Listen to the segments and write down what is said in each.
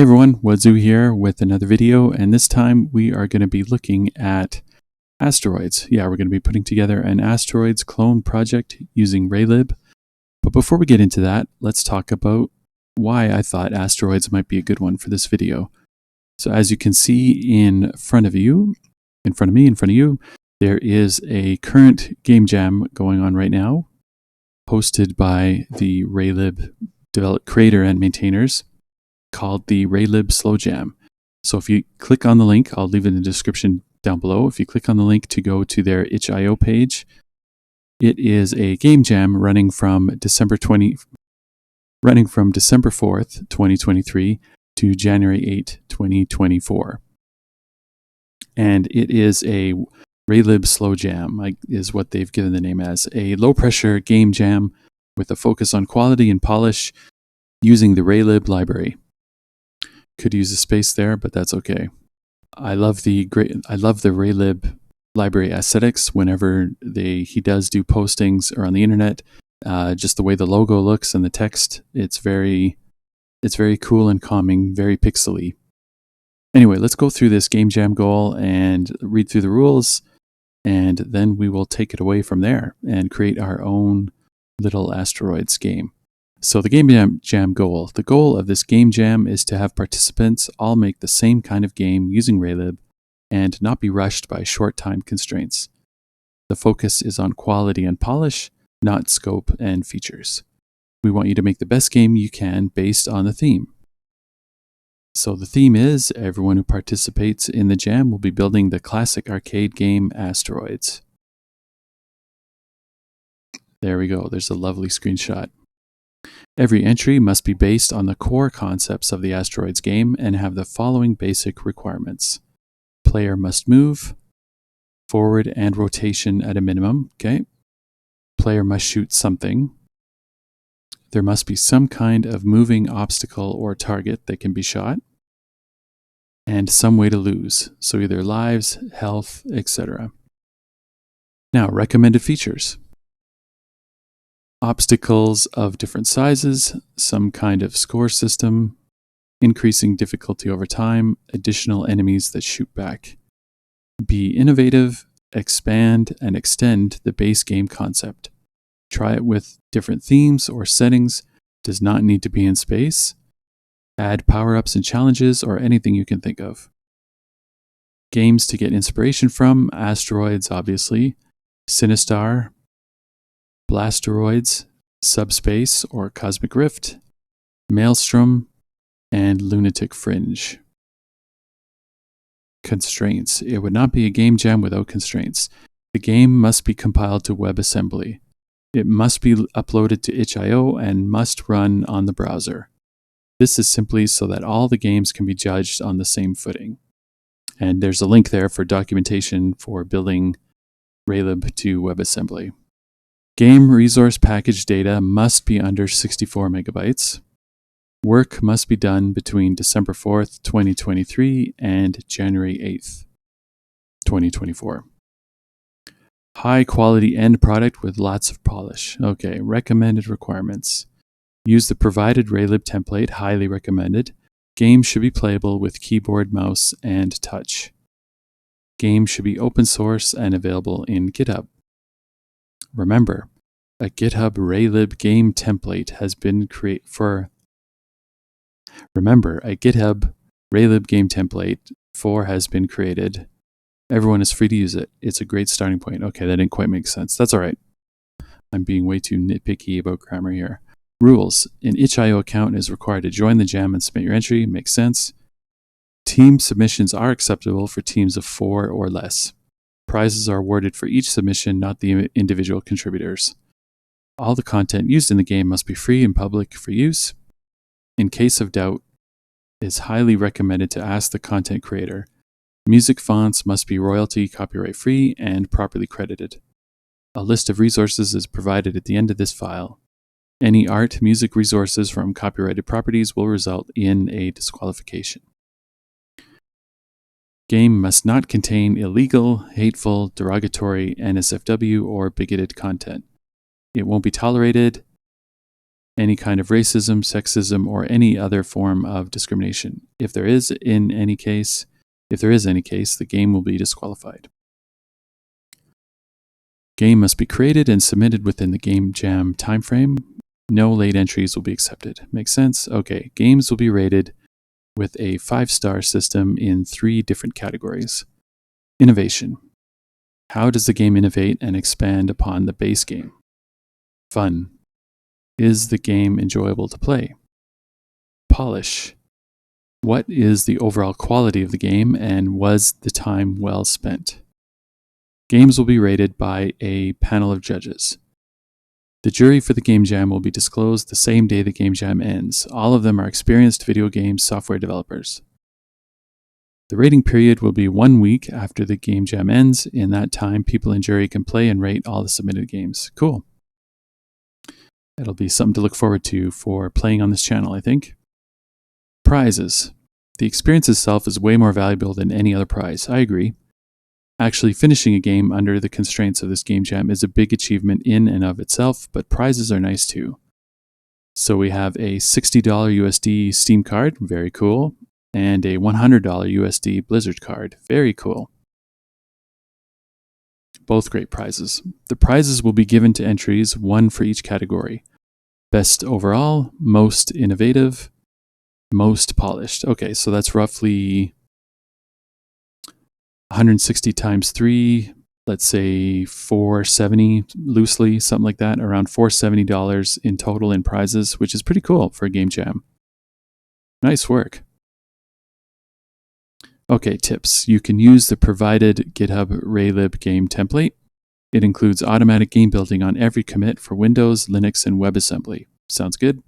Hey everyone, Wazoo here with another video, and this time we are going to be looking at asteroids. Yeah, we're going to be putting together an asteroids clone project using Raylib. But before we get into that, let's talk about why I thought asteroids might be a good one for this video. So as you can see in front of you, in front of you, there is a current game jam going on right now, hosted by the Raylib creator and maintainers, called the Raylib Slo-Jam. So if you click on the link, I'll leave it in the description down below. If you click on the link to go to their itch.io page, it is a game jam running from December 4th, 2023 to January 8, 2024. And it is a Raylib Slo-Jam, is what they've given the name as, a low-pressure game jam with a focus on quality and polish using the Raylib library. Could use a space there, but that's okay. I love the Raylib library aesthetics whenever he does do postings or on the internet. Just the way the logo looks and the text, it's very cool and calming, very pixely. Anyway, let's go through this game jam goal and read through the rules, and then we will take it away from there and create our own little asteroids game. So the game jam goal. The goal of this game jam is to have participants all make the same kind of game using Raylib and not be rushed by short time constraints. The focus is on quality and polish, not scope and features. We want you to make the best game you can based on the theme. So the theme is everyone who participates in the jam will be building the classic arcade game Asteroids. There we go. There's a lovely screenshot. Every entry must be based on the core concepts of the Asteroids game and have the following basic requirements. Player must move, forward and rotation at a minimum, okay? Player must shoot something. There must be some kind of moving obstacle or target that can be shot. And some way to lose, so either lives, health, etc. Now, recommended features. Obstacles of different sizes, some kind of score system, increasing difficulty over time, additional enemies that shoot back. Be innovative, expand and extend the base game concept. Try it with different themes or settings, does not need to be in space. Add power-ups and challenges or anything you can think of. Games to get inspiration from, Asteroids obviously, Sinistar, Blasteroids, Subspace or Cosmic Rift, Maelstrom, and Lunatic Fringe. Constraints. It would not be a game jam without constraints. The game must be compiled to WebAssembly. It must be uploaded to itch.io and must run on the browser. This is simply so that all the games can be judged on the same footing. And there's a link there for documentation for building Raylib to WebAssembly. Game resource package data must be under 64 megabytes. Work must be done between December 4th, 2023 and January 8th, 2024. High quality end product with lots of polish. Okay, recommended requirements. Use the provided Raylib template, highly recommended. Game should be playable with keyboard, mouse, and touch. Game should be open source and available in GitHub. Remember, a GitHub Raylib game template has been created has been created. Everyone is free to use it. It's a great starting point. Okay, that didn't quite make sense. That's all right. I'm being way too nitpicky about grammar here. Rules. An itch.io account is required to join the jam and submit your entry. Makes sense. Team submissions are acceptable for teams of 4 or less. Prizes are awarded for each submission, not the individual contributors. All the content used in the game must be free and public for use. In case of doubt, it is highly recommended to ask the content creator. Music fonts must be royalty, copyright free, and properly credited. A list of resources is provided at the end of this file. Any art, music resources from copyrighted properties will result in a disqualification. Game must not contain illegal, hateful, derogatory, NSFW, or bigoted content. It won't be tolerated, any kind of racism, sexism, or any other form of discrimination. If there is any case, the game will be disqualified. Game must be created and submitted within the Gamejam timeframe. No late entries will be accepted. Makes sense? Okay, games will be rated with a 5-star system in 3 different categories. Innovation. How does the game innovate and expand upon the base game? Fun. Is the game enjoyable to play? Polish. What is the overall quality of the game and was the time well spent? Games will be rated by a panel of judges. The jury for the Gamejam will be disclosed the same day the Gamejam ends. All of them are experienced video game software developers. The rating period will be 1 week after the Gamejam ends. In that time, people in jury can play and rate all the submitted games. Cool. That'll be something to look forward to for playing on this channel, I think. Prizes. The experience itself is way more valuable than any other prize. I agree. Actually finishing a game under the constraints of this Gamejam is a big achievement in and of itself, but prizes are nice too. So we have a $60 USD Steam card, very cool, and a $100 USD Blizzard card, very cool. Both great prizes. The prizes will be given to entries, 1 for each category. Best overall, most innovative, most polished. Okay, so that's roughly 160 times 3, let's say $470 loosely, something like that, around $470 in total in prizes, which is pretty cool for a Gamejam. Nice work. Okay, tips. You can use the provided GitHub Raylib game template. It includes automatic game building on every commit for Windows, Linux, and WebAssembly. Sounds good?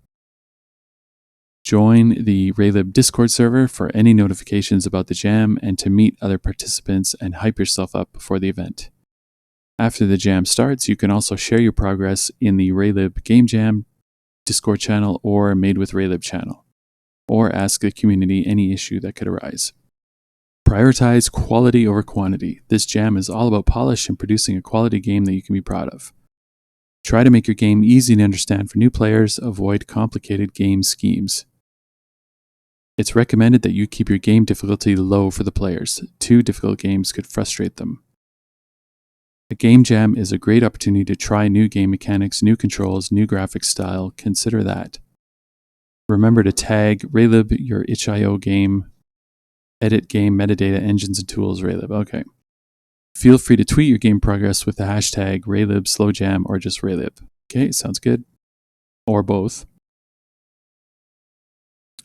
Join the Raylib Discord server for any notifications about the jam and to meet other participants and hype yourself up before the event. After the jam starts, you can also share your progress in the Raylib Gamejam Discord channel or Made with Raylib channel, or ask the community any issue that could arise. Prioritize quality over quantity. This jam is all about polish and producing a quality game that you can be proud of. Try to make your game easy to understand for new players. Avoid complicated game schemes. It's recommended that you keep your game difficulty low for the players. Too difficult games could frustrate them. A Gamejam is a great opportunity to try new game mechanics, new controls, new graphics style. Consider that. Remember to tag Raylib your itch.io game. Edit game metadata engines and tools Raylib. Okay. Feel free to tweet your game progress with the hashtag Raylib-SloJam or just Raylib. Okay, sounds good. Or both.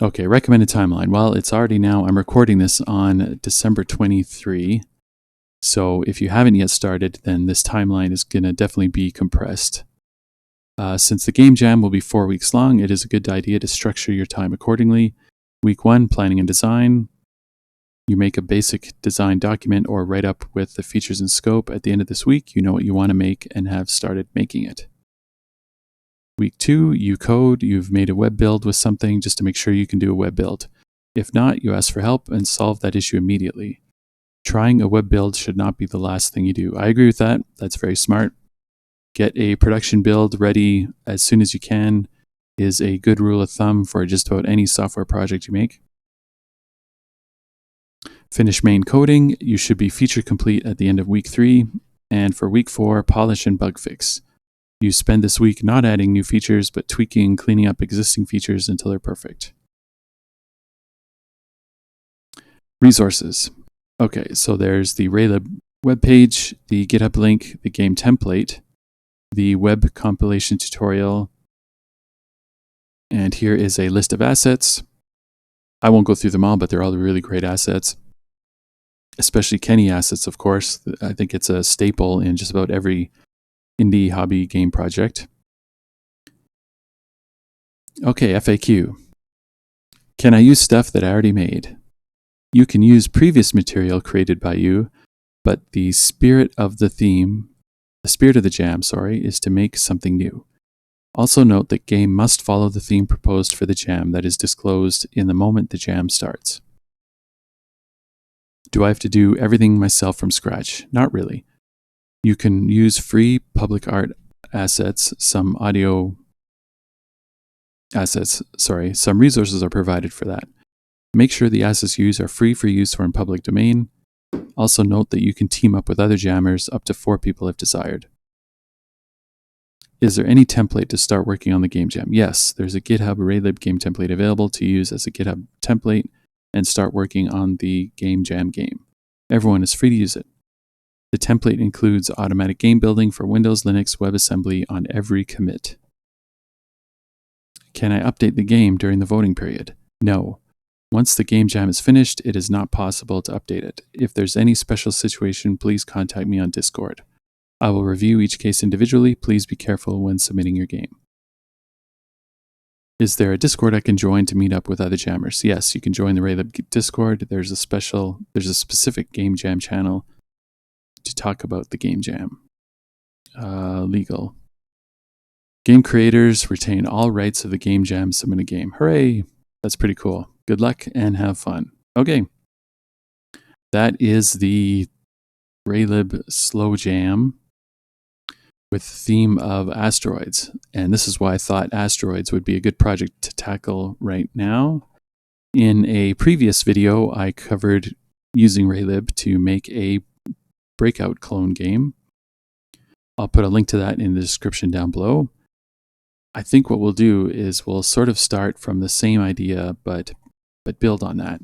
Okay, recommended timeline. Well, it's already now, I'm recording this on December 23. So if you haven't yet started, then this timeline is going to definitely be compressed. Since the Gamejam will be 4 weeks long, it is a good idea to structure your time accordingly. Week 1, planning and design. You make a basic design document or write-up with the features and scope. At the end of this week, you know what you want to make and have started making it. Week 2, you code. You've made a web build with something just to make sure you can do a web build. If not, you ask for help and solve that issue immediately. Trying a web build should not be the last thing you do. I agree with that. That's very smart. Get a production build ready as soon as you can is a good rule of thumb for just about any software project you make. Finish main coding. You should be feature complete at the end of week 3. And for week 4, polish and bug fix. You spend this week not adding new features, but tweaking and cleaning up existing features until they're perfect. Resources. Okay, so there's the Raylib webpage, the GitHub link, the game template, the web compilation tutorial, and here is a list of assets. I won't go through them all, but they're all really great assets. Especially Kenny assets, of course. I think it's a staple in just about every indie hobby game project. Okay, FAQ. Can I use stuff that I already made? You can use previous material created by you, but the spirit of the jam, is to make something new. Also note that game must follow the theme proposed for the jam that is disclosed in the moment the jam starts. Do I have to do everything myself from scratch? Not really. You can use free public art assets, some audio some resources are provided for that. Make sure the assets used are free for use or in public domain. Also note that you can team up with other jammers, up to 4 people if desired. Is there any template to start working on the game jam? Yes, there's a GitHub Raylib game template available to use as a GitHub template and start working on the game jam game. Everyone is free to use it. The template includes automatic game building for Windows, Linux, WebAssembly on every commit. Can I update the game during the voting period? No. Once the game jam is finished, it is not possible to update it. If there's any special situation, please contact me on Discord. I will review each case individually. Please be careful when submitting your game. Is there a Discord I can join to meet up with other jammers? Yes, you can join the Raylib Discord. There's a specific game jam channel to talk about the game jam. Legal. Game creators retain all rights of the game jam. Submit a game. Hooray! That's pretty cool. Good luck and have fun. Okay. That is the Raylib Slo-Jam with the theme of asteroids. And this is why I thought asteroids would be a good project to tackle right now. In a previous video, I covered using Raylib to make a breakout clone game. I'll put a link to that in the description down below. I think what we'll do is we'll sort of start from the same idea, but build on that.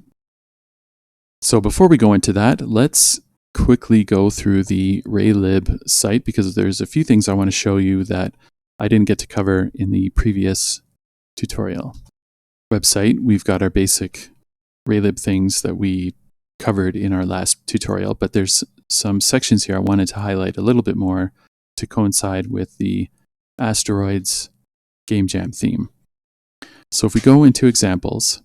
So before we go into that, let's quickly go through the Raylib site because there's a few things I want to show you that I didn't get to cover in the previous tutorial. Website, we've got our basic Raylib things that we covered in our last tutorial, but there's some sections here I wanted to highlight a little bit more to coincide with the Asteroids game jam theme. So if we go into examples,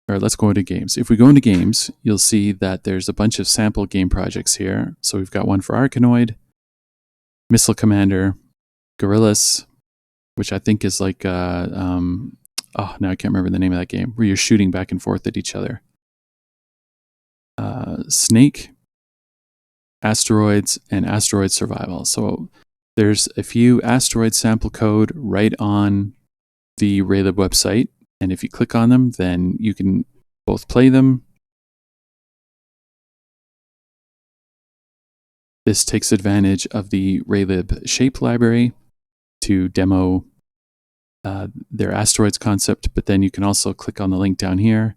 or let's go into games. If we go into games, you'll see that there's a bunch of sample game projects here. So we've got one for Arkanoid, Missile Commander, Gorillas, which I think is like, now I can't remember the name of that game, where you're shooting back and forth at each other. Snake, Asteroids, and Asteroid Survival. So there's a few asteroid sample code right on the Raylib website. And if you click on them, then you can both play them. This takes advantage of the Raylib shape library to demo their asteroids concept, but then you can also click on the link down here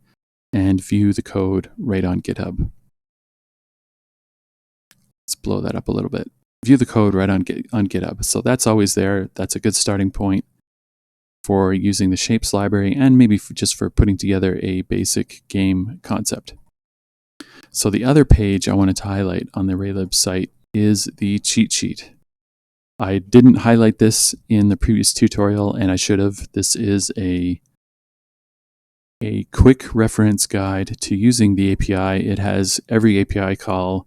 and view the code right on GitHub. Let's blow that up a little bit. View the code right on GitHub. So that's always there. That's a good starting point for using the shapes library and maybe just for putting together a basic game concept. So the other page I wanted to highlight on the Raylib site is the cheat sheet. I didn't highlight this in the previous tutorial and I should have. This is a quick reference guide to using the API. It has every API call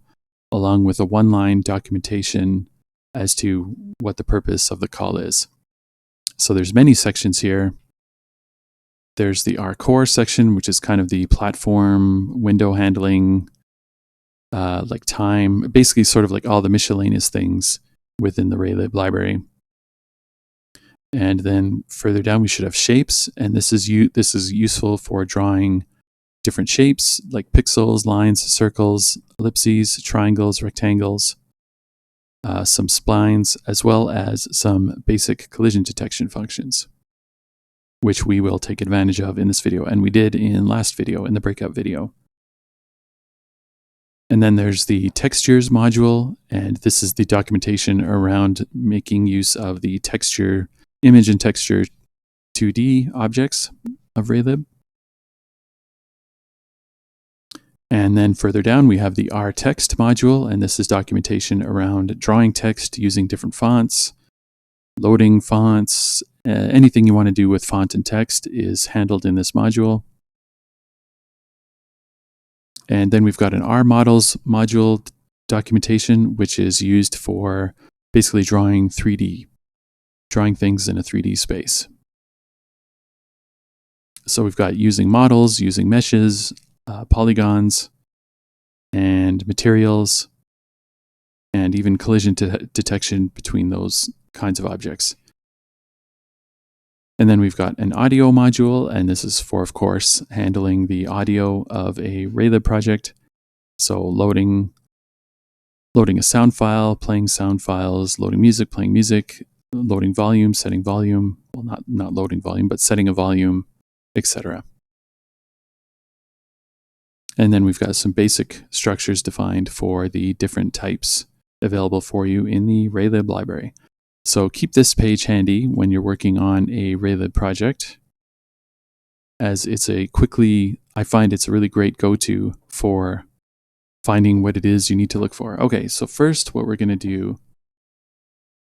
along with a one-line documentation as to what the purpose of the call is. So there's many sections here. There's the R core section, which is kind of the platform, window handling, like time, basically sort of like all the miscellaneous things within the Raylib library. And then further down, we should have shapes. And this is useful for drawing different shapes like pixels, lines, circles, ellipses, triangles, rectangles, some splines, as well as some basic collision detection functions, which we will take advantage of in this video. And we did in last video, in the breakout video. And then there's the textures module, and this is the documentation around making use of the texture, image and texture 2D objects of Raylib. And then further down, we have the R text module, and this is documentation around drawing text using different fonts, loading fonts, anything you want to do with font and text is handled in this module. And then we've got an R models module documentation, which is used for basically drawing things in a 3D space. So we've got using models, using meshes, polygons, and materials, and even collision detection between those kinds of objects. And then we've got an audio module, and this is for, of course, handling the audio of a Raylib project. So loading a sound file, playing sound files, loading music, playing music, loading volume, setting volume, well, not loading volume, but setting a volume, etc. And then we've got some basic structures defined for the different types available for you in the Raylib library. So keep this page handy when you're working on a Raylib project, as I find it's a really great go-to for finding what it is you need to look for. Okay, so first what we're going to do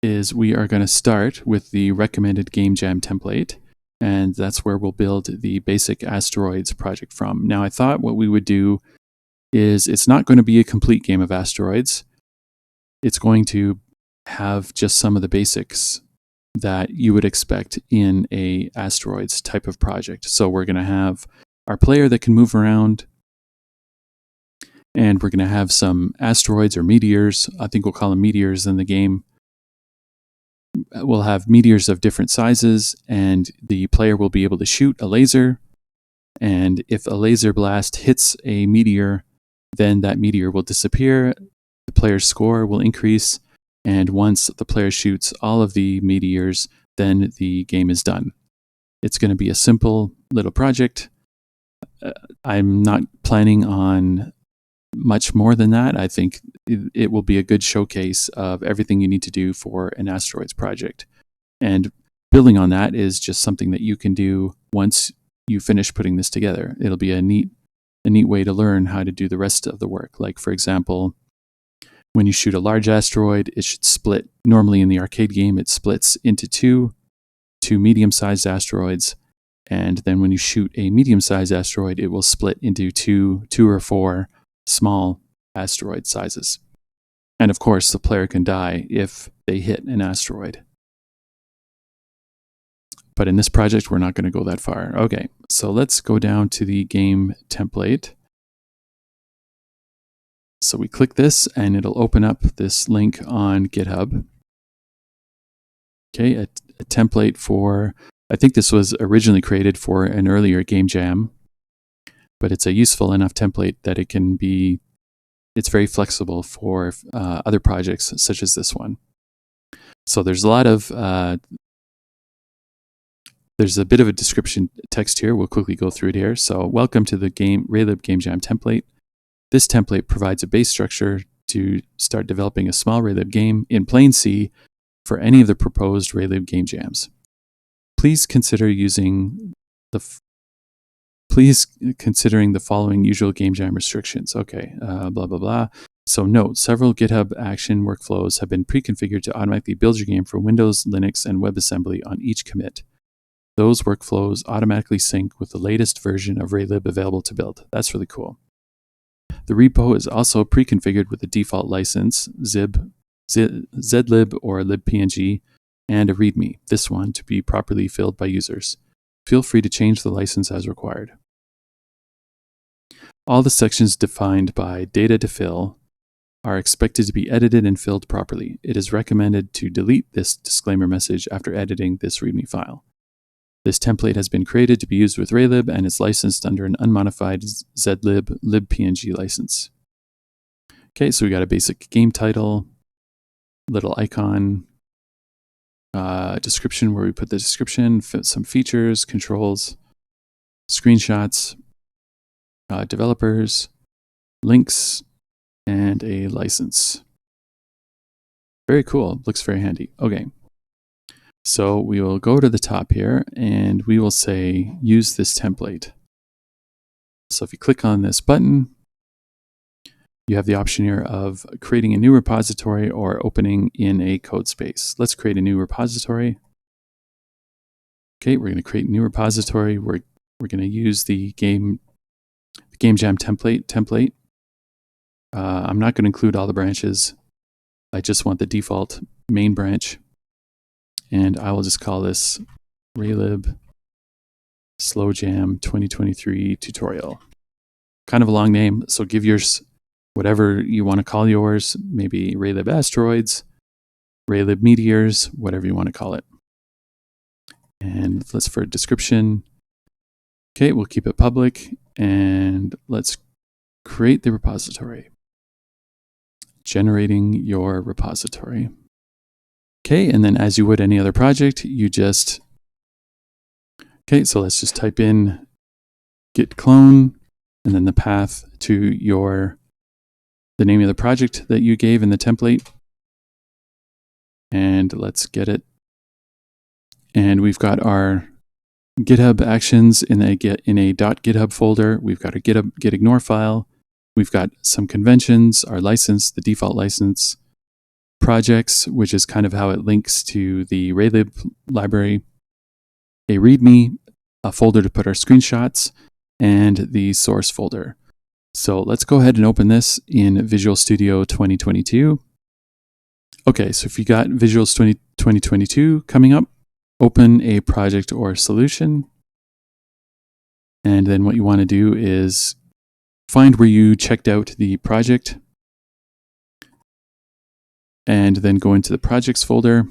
is we are going to start with the recommended Gamejam template, and that's where we'll build the basic Asteroids project from. Now, I thought what we would do is it's not going to be a complete game of Asteroids. It's going to have just some of the basics that you would expect in a Asteroids type of project. So we're going to have our player that can move around, and we're going to have some asteroids or meteors. I think we'll call them meteors in the game. We'll have meteors of different sizes, and the player will be able to shoot a laser. And if a laser blast hits a meteor, then that meteor will disappear. The player's score will increase. And once the player shoots all of the meteors, then the game is done. It's going to be a simple little project. I'm not planning on much more than that. I think it will be a good showcase of everything you need to do for an Asteroids project. And building on that is just something that you can do once you finish putting this together. It'll be a neat way to learn how to do the rest of the work. Like, for example, when you shoot a large asteroid, it should split. Normally in the arcade game, it splits into two medium-sized asteroids. And then when you shoot a medium-sized asteroid, it will split into two or four small asteroid sizes. And of course, the player can die if they hit an asteroid. But in this project, we're not going to go that far. Okay, so let's go down to the game template. So we click this, and it'll open up this link on GitHub. Okay, a template for, I think this was originally created for an earlier game jam, but it's a useful enough template that it's very flexible for other projects such as this one. So there's a lot of, there's a bit of a description text here. We'll quickly go through it here. So welcome to the Raylib Gamejam template. This template provides a base structure to start developing a small Raylib game in plain C for any of the proposed Raylib game jams. Please consider considering the following usual game jam restrictions. Okay, blah, blah, blah. So note, several GitHub action workflows have been pre-configured to automatically build your game for Windows, Linux, and WebAssembly on each commit. Those workflows automatically sync with the latest version of Raylib available to build. That's really cool. The repo is also pre-configured with the default license, zlib or libpng, and a README, this one to be properly filled by users. Feel free to change the license as required. All the sections defined by data to fill are expected to be edited and filled properly. It is recommended to delete this disclaimer message after editing this README file. This template has been created to be used with Raylib and is licensed under an unmodified zlib libpng license. Okay, so we got a basic game title, little icon, description where we put the description, some features, controls, screenshots, developers, links, and a license. Very cool. Looks very handy. Okay. So we will go to the top here and we will say, use this template. So if you click on this button, you have the option here of creating a new repository or opening in a code space. Let's create a new repository. Okay, we're going to create a new repository. We're going to use the Gamejam template. I'm not going to include all the branches. I just want the default main branch. And I will just call this Raylib Slo-Jam 2023 tutorial. Kind of a long name, so give yours whatever you want to call yours, maybe Raylib Asteroids, Raylib Meteors, whatever you want to call it. And let's for description. Okay, we'll keep it public, and let's create the repository. Generating your repository. Okay, and then as you would any other project, you just, okay, so let's just type in git clone, and then the path to the name of the project that you gave in the template. And let's get it. And we've got our GitHub actions in a .github folder. We've got a gitignore file. We've got some conventions, our license, the default license, projects, which is kind of how it links to the Raylib library, a README, a folder to put our screenshots, and the source folder. So let's go ahead and open this in Visual Studio 2022. Okay, so if you got Visual Studio 2022 coming up, open a project or solution. And then what you want to do is find where you checked out the project, and then go into the projects folder,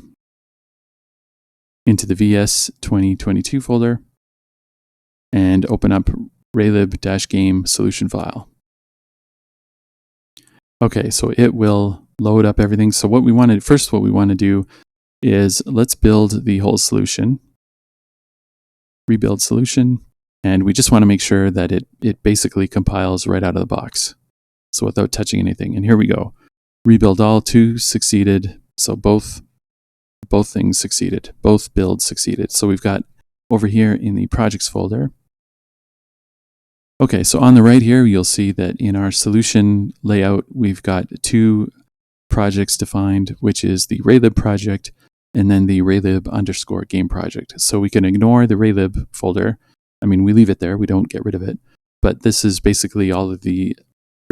into the VS 2022 folder, and open up Raylib-Game solution file. Okay, so it will load up everything. So what we want to do is let's build the whole solution, rebuild solution, and we just want to make sure that it basically compiles right out of the box. So without touching anything. And here we go. Rebuild all, 2 succeeded. So both things succeeded. Both builds succeeded. So we've got over here in the projects folder. Okay, so on the right here, you'll see that in our solution layout, we've got 2 projects defined, which is the Raylib project and then the Raylib_game project. So we can ignore the Raylib folder. I mean, we leave it there. We don't get rid of it. But this is basically all of the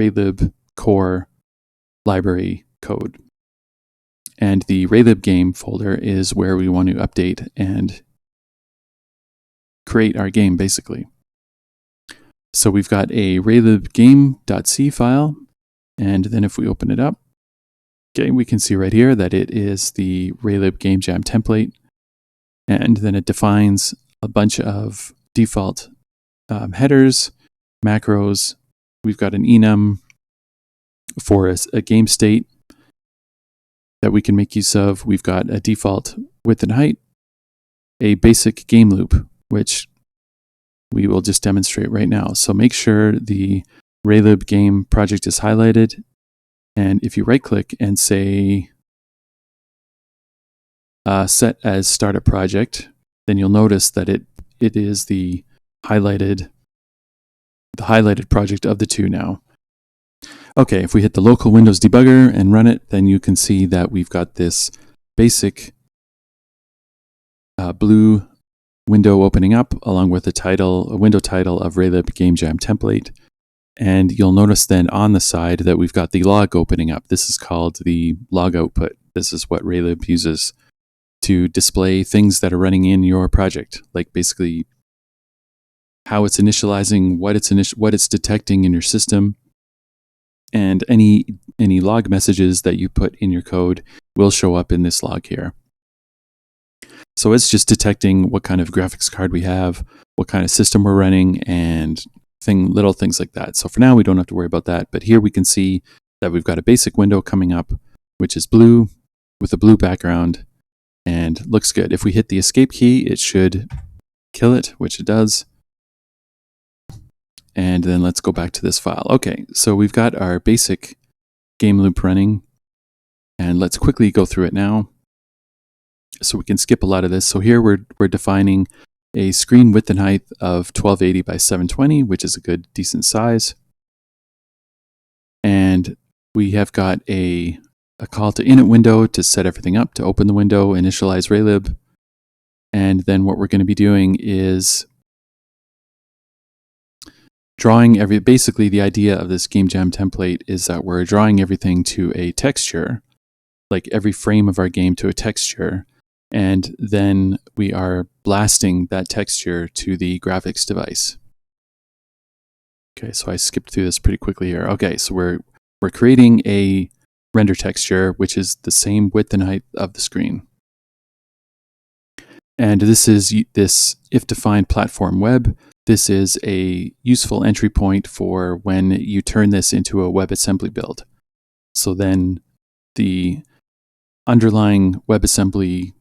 Raylib core library code. And the Raylib game folder is where we want to update and create our game, basically. So we've got a Raylib game.c file. And then if we open it up, okay, we can see right here that it is the Raylib Gamejam template. And then it defines a bunch of default headers, macros. We've got an enum for a game state that we can make use of. We've got a default width and height, a basic game loop, which we will just demonstrate right now. So make sure the Raylib game project is highlighted. And if you right click and say set as startup project, then you'll notice that it is the highlighted project of the 2 now. Okay, if we hit the local Windows debugger and run it, then you can see that we've got this basic blue window opening up along with a window title of Raylib Gamejam template. And you'll notice then on the side that we've got the log opening up. This is called the log output. This is what Raylib uses to display things that are running in your project, like basically how it's initializing, what it's detecting in your system, and any log messages that you put in your code will show up in this log here. So it's just detecting what kind of graphics card we have, what kind of system we're running, and little things like that. So for now, we don't have to worry about that. But here we can see that we've got a basic window coming up, which is blue with a blue background and looks good. If we hit the escape key, it should kill it, which it does. And then let's go back to this file. Okay, so we've got our basic game loop running, and let's quickly go through it now so we can skip a lot of this. So here we're defining a screen width and height of 1280 by 720, which is a good, decent size. And we have got a call to init window to set everything up, to open the window, initialize Raylib. And then what we're going to be doing is drawing basically the idea of this Gamejam template is that we're drawing everything to a texture, like every frame of our game to a texture. And then we are blasting that texture to the graphics device. Okay, so I skipped through this pretty quickly here. Okay, so we're creating a render texture, which is the same width and height of the screen. And this is this if-defined platform web. This is a useful entry point for when you turn this into a WebAssembly build. So then the underlying WebAssembly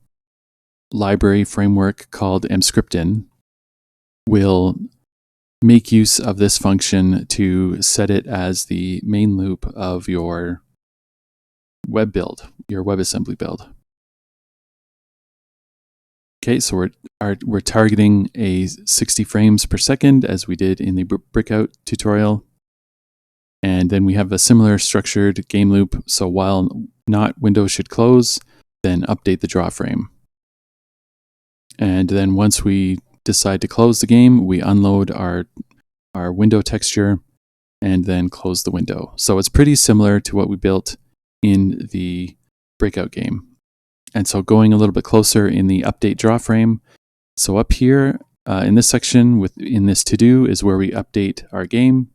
library framework called mscripten will make use of this function to set it as the main loop of your web build, your WebAssembly build. Okay, so we're targeting a 60 frames per second as we did in the breakout tutorial. And then we have a similar structured game loop. So while not window should close, then update the draw frame. And then once we decide to close the game, we unload our window texture and then close the window. So it's pretty similar to what we built in the breakout game. And so going a little bit closer in the update draw frame. So up here in this section in this to-do is where we update our game.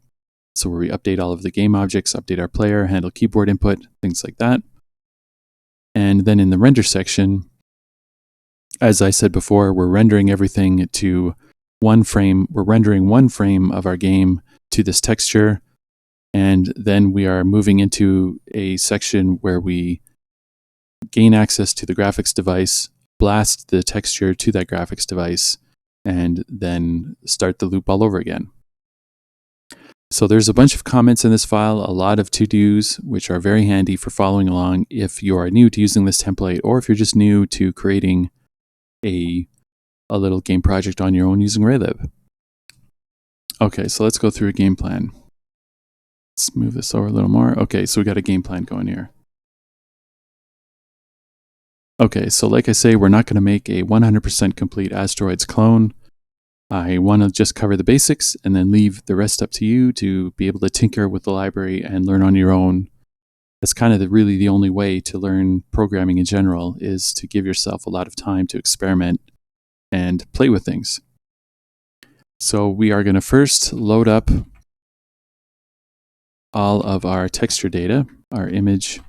So where we update all of the game objects, update our player, handle keyboard input, things like that. And then in the render section, as I said before, we're rendering everything to one frame. We're rendering one frame of our game to this texture. And then we are moving into a section where we gain access to the graphics device, blast the texture to that graphics device, and then start the loop all over again. So there's a bunch of comments in this file, a lot of to-dos, which are very handy for following along if you are new to using this template, or if you're just new to creating a little game project on your own using Raylib. Okay, so let's go through a game plan. Let's move this over a little more. Okay, so we got a game plan going here. Okay, so like I say, we're not going to make a 100% complete Asteroids clone. I want to just cover the basics and then leave the rest up to you to be able to tinker with the library and learn on your own. That's kind of really the only way to learn programming in general, is to give yourself a lot of time to experiment and play with things. So we are going to first load up all of our texture data, our image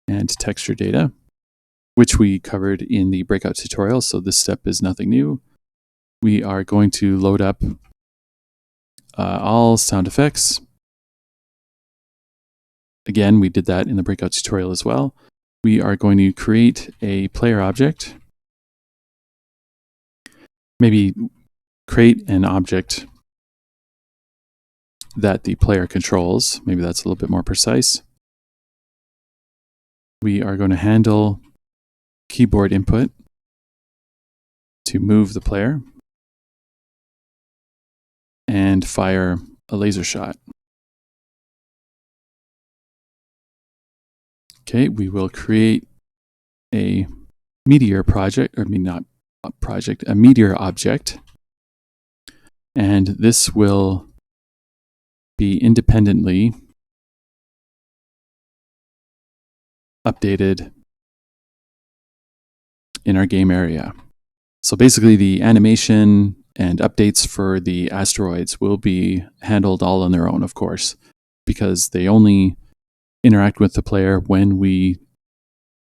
and texture data, which we covered in the breakout tutorial, so this step is nothing new. We are going to load up all sound effects. Again, we did that in the breakout tutorial as well. We are going to create a player object. Maybe create an object that the player controls. Maybe that's a little bit more precise. We are going to handle keyboard input to move the player and fire a laser shot. Okay, we will create a meteor project, or not a project, a meteor object. And this will be independently updated in our game area. So basically the animation and updates for the asteroids will be handled all on their own, of course, because they only interact with the player when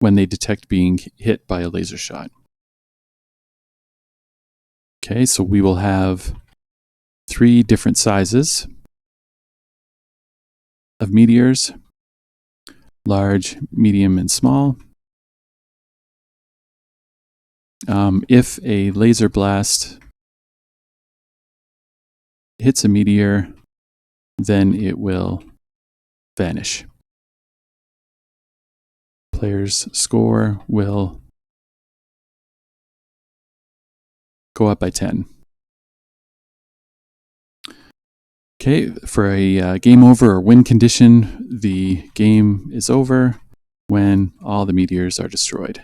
they detect being hit by a laser shot. Okay, so we will have 3 different sizes of meteors: large, medium, and small. If a laser blast hits a meteor, then it will vanish. Player's score will go up by 10. Okay, for a game over or win condition, the game is over when all the meteors are destroyed.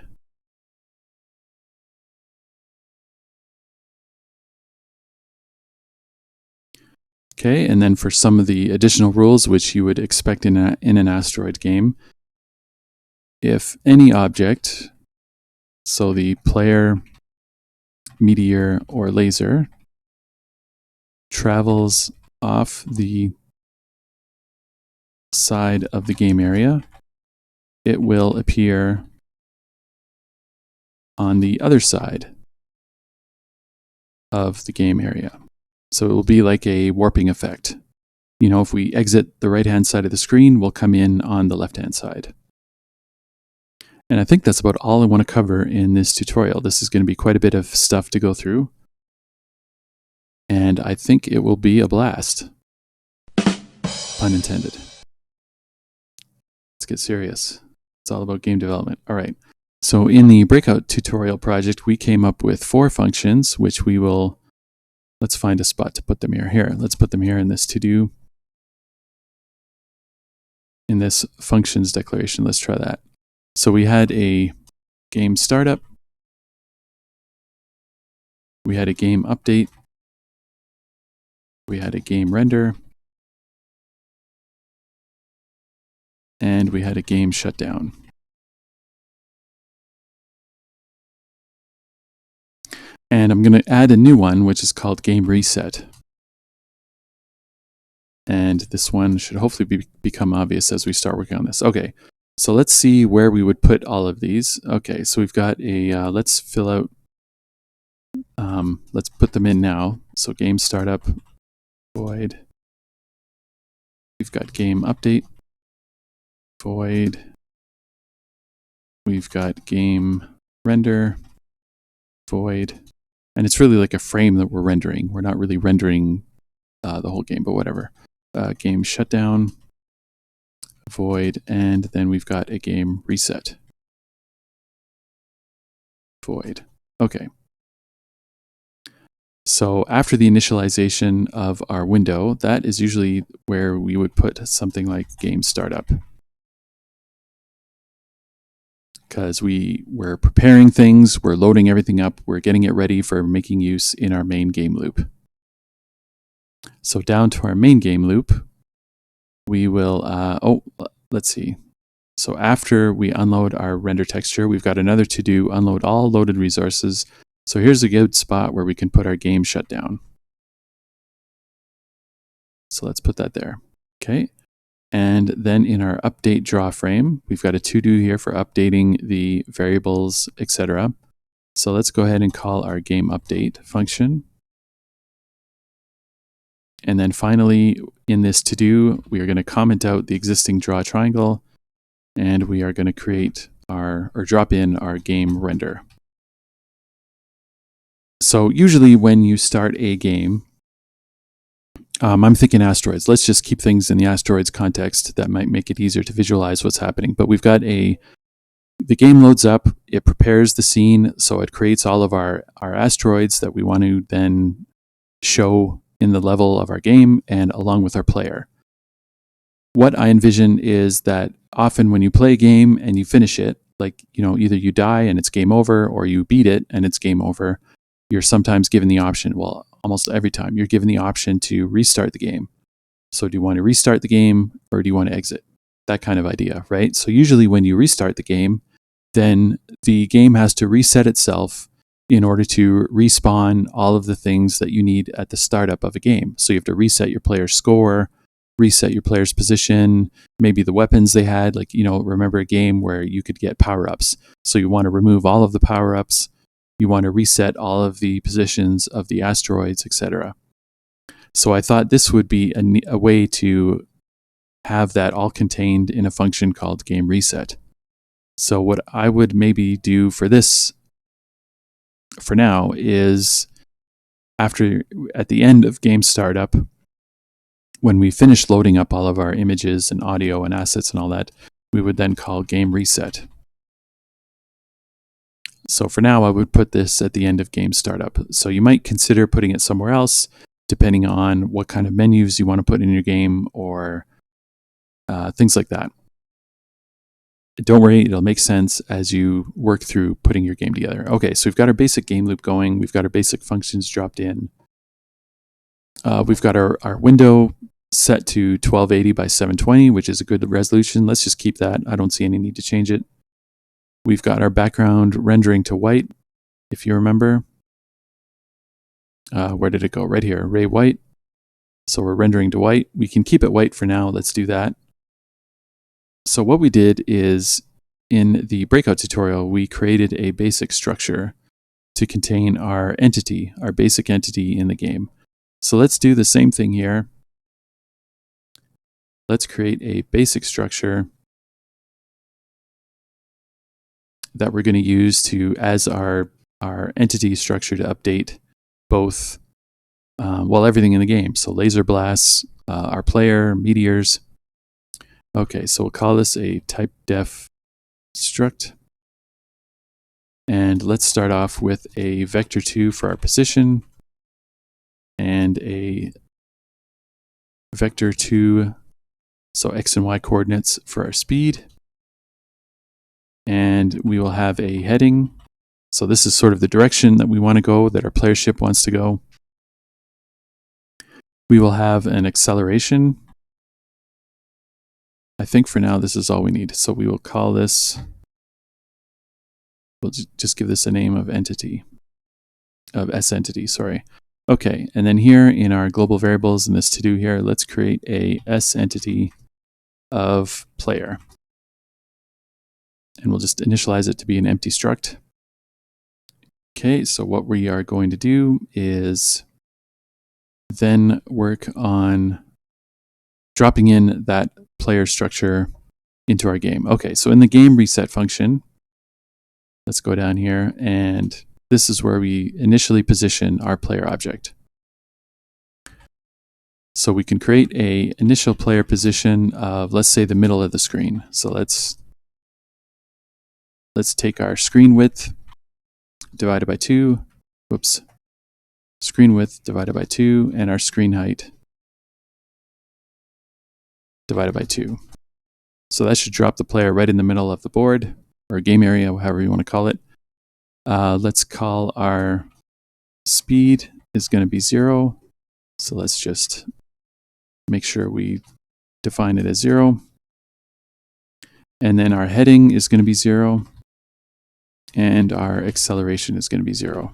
Okay, and then for some of the additional rules which you would expect in an asteroid game, if any object, so the player, meteor, or laser, travels off the side of the game area, it will appear on the other side of the game area. So it will be like a warping effect. You know, if we exit the right-hand side of the screen, we'll come in on the left-hand side. And I think that's about all I want to cover in this tutorial. This is going to be quite a bit of stuff to go through. And I think it will be a blast. Pun intended. Let's get serious. It's all about game development. All right. So in the breakout tutorial project, we came up with 4 functions, which we will, let's find a spot to put them here. Here, let's put them here in this to-do. In this functions declaration, let's try that. So we had a game startup. We had a game update. We had a game render. And we had a game shutdown. And I'm going to add a new one, which is called GameReset. And this one should hopefully become obvious as we start working on this. Okay, so let's see where we would put all of these. Okay, so we've got a, let's fill out, let's put them in now. So game startup, void. We've got game update, void. We've got game render, void. And it's really like a frame that we're rendering. We're not really rendering the whole game, but whatever. Game shutdown, void, and then we've got a game reset, void. Okay. So after the initialization of our window, that is usually where we would put something like game startup. Because we're preparing things, we're loading everything up, we're getting it ready for making use in our main game loop. So down to our main game loop, we will, let's see. So after we unload our render texture, we've got another to-do, unload all loaded resources. So here's a good spot where we can put our game shutdown. So let's put that there. Okay. And then in our update draw frame, we've got a to-do here for updating the variables, etc. So let's go ahead and call our game update function. And then finally, in this to-do, we are going to comment out the existing draw triangle, and we are going to create our, or drop in our game render. So usually when you start a game, I'm thinking asteroids. Let's just keep things in the asteroids context. That might make it easier to visualize what's happening. But we've got the game loads up, it prepares the scene, so it creates all of our asteroids that we want to then show in the level of our game and along with our player. What I envision is that often when you play a game and you finish it, like, you know, either you die and it's game over, or you beat it and it's game over, you're sometimes given the option, well, almost every time, you're given the option to restart the game. So do you want to restart the game or do you want to exit? That kind of idea, right? So usually when you restart the game, then the game has to reset itself in order to respawn all of the things that you need at the startup of a game. So you have to reset your player's score, reset your player's position, maybe the weapons they had. Like, you know, remember a game where you could get power-ups. So you want to remove all of the power-ups. You want to reset all of the positions of the asteroids, etc. So I thought this would be a way to have that all contained in a function called GameReset. So what I would maybe do for this, for now, is at the end of game startup, when we finish loading up all of our images and audio and assets and all that, we would then call GameReset. So for now, I would put this at the end of game startup. So you might consider putting it somewhere else, depending on what kind of menus you want to put in your game or things like that. Don't worry, it'll make sense as you work through putting your game together. Okay, so we've got our basic game loop going. We've got our basic functions dropped in. We've got our window set to 1280 by 720, which is a good resolution. Let's just keep that. I don't see any need to change it. We've got our background rendering to white, if you remember. Where did it go? Right here, Ray White. So we're rendering to white. We can keep it white for now. Let's do that. So what we did is, in the breakout tutorial, we created a basic structure to contain our entity, our basic entity in the game. So let's do the same thing here. Let's create a basic structure that we're going to use to as our entity structure to update both everything in the game. So laser blasts, our player, meteors. Okay, so we'll call this a type def struct. And let's start off with a vector2 for our position and a vector2, so x and y coordinates for our speed. And we will have a heading. So this is sort of the direction that we want to go, that our player ship wants to go. We will have an acceleration. I think for now this is all we need. So we will call this, we'll just give this a name of entity, of S entity, sorry. Okay, and then here in our global variables in this to do here, let's create a S entity of player. And we'll just initialize it to be an empty struct. Okay, so what we are going to do is then work on dropping in that player structure into our game. Okay, so in the GameReset function, let's go down here, and this is where we initially position our player object. So we can create a initial player position of, let's say, the middle of the screen. So let's take our screen width divided by 2. Whoops. Screen width divided by 2, and our screen height divided by 2. So that should drop the player right in the middle of the board, or game area, however you want to call it. Let's call our speed is going to be 0. So let's just make sure we define it as 0. And then our heading is going to be 0. And our acceleration is going to be 0.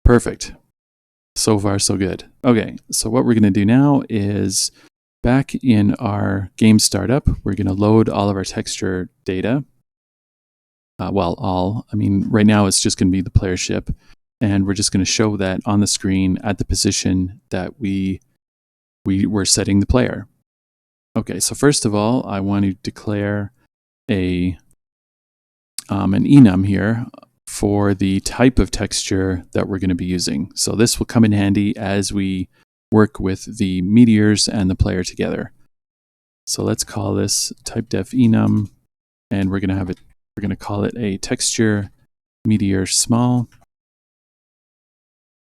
Perfect. So far, so good. Okay, so what we're going to do now is back in our game startup, we're going to load all of our texture data. Right now it's just going to be the player ship. And we're just going to show that on the screen at the position that we were setting the player. Okay, so first of all, I want to declare an enum here for the type of texture that we're going to be using. So this will come in handy as we work with the meteors and the player together. So let's call this type def enum, and we're going to call it a texture meteor small,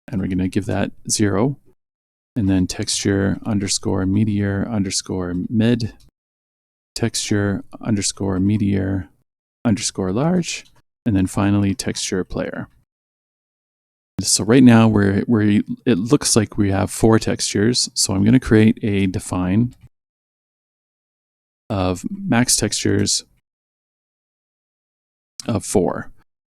and we're going to give that 0, and then texture underscore meteor underscore mid, texture underscore meteor underscore large, and then finally texture player. So right now it looks like we have 4 textures. So I'm going to create a define of max textures of 4.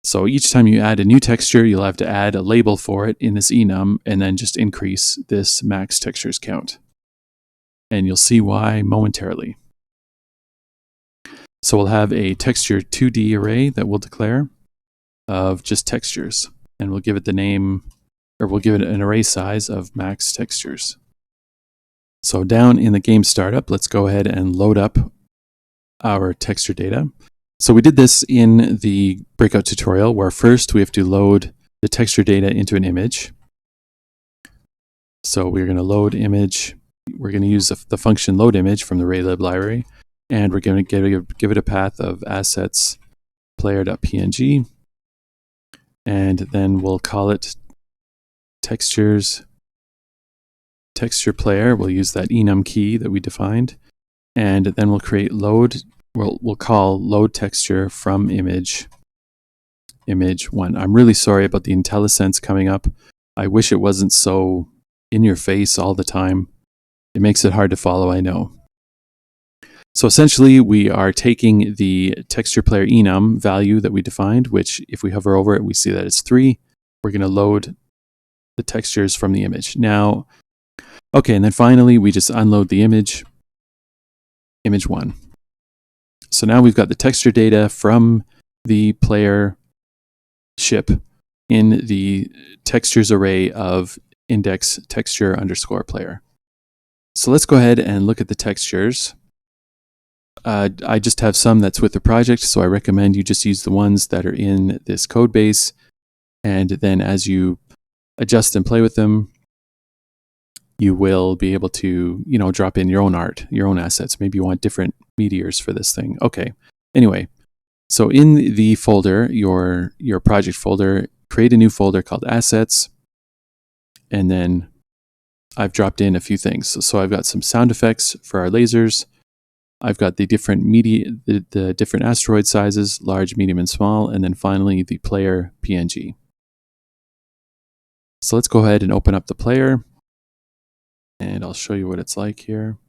So each time you add a new texture, you'll have to add a label for it in this enum, and then just increase this max textures count. And you'll see why momentarily. So we'll have a texture 2D array that we'll declare of just textures, and we'll give it the name, or we'll give it an array size of max textures. So down in the game startup, let's go ahead and load up our texture data. So we did this in the breakout tutorial, where first we have to load the texture data into an image. So we're going to load image. We're going to use the function load image from the Raylib library. And we're going to give it a path of assets player.png. And then we'll call it textures texture player. We'll use that enum key that we defined. And then we'll create load. We'll call load texture from image 1. I'm really sorry about the IntelliSense coming up. I wish it wasn't so in your face all the time. It makes it hard to follow, I know. So essentially, we are taking the texture player enum value that we defined, which if we hover over it, we see that it's 3. We're going to load the textures from the image. Now, okay, and then finally, we just unload the image 1. So now we've got the texture data from the player ship in the textures array of index texture underscore player. So let's go ahead and look at the textures. I just have some that's with the project, so I recommend you just use the ones that are in this code base. And then as you adjust and play with them, you will be able to, drop in your own art, your own assets. Maybe you want different meteors for this thing. Okay. Anyway, so in the folder, your project folder, create a new folder called assets. And then I've dropped in a few things. So I've got some sound effects for our lasers. I've got the different the different asteroid sizes, large, medium, and small, and then finally the player PNG. So let's go ahead and open up the player, and I'll show you what it's like here.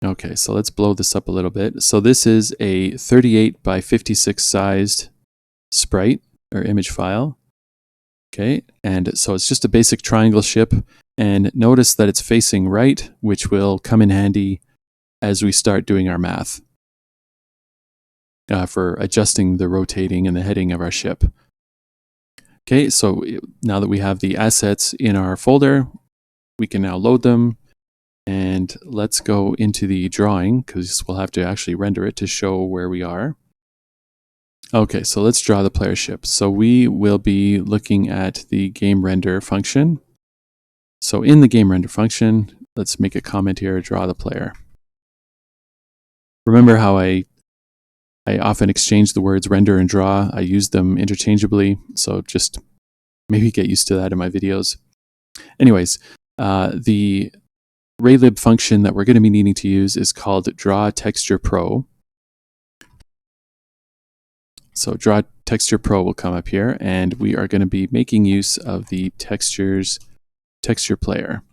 Okay, so let's blow this up a little bit. So this is a 38 by 56 sized sprite or image file. Okay, and so it's just a basic triangle ship, and notice that it's facing right, which will come in handy as we start doing our math for adjusting the rotating and the heading of our ship. Okay, so now that we have the assets in our folder, we can now load them. And let's go into the drawing, because we'll have to actually render it to show where we are. Okay, so let's draw the player ship. So we will be looking at the game render function. So in the game render function, let's make a comment here, draw the player. Remember how I often exchange the words render and draw. I use them interchangeably, so just maybe get used to that in my videos. Anyways, the Raylib function that we're going to be needing to use is called Draw Texture Pro. So Draw Texture Pro will come up here, and we are going to be making use of the texture player.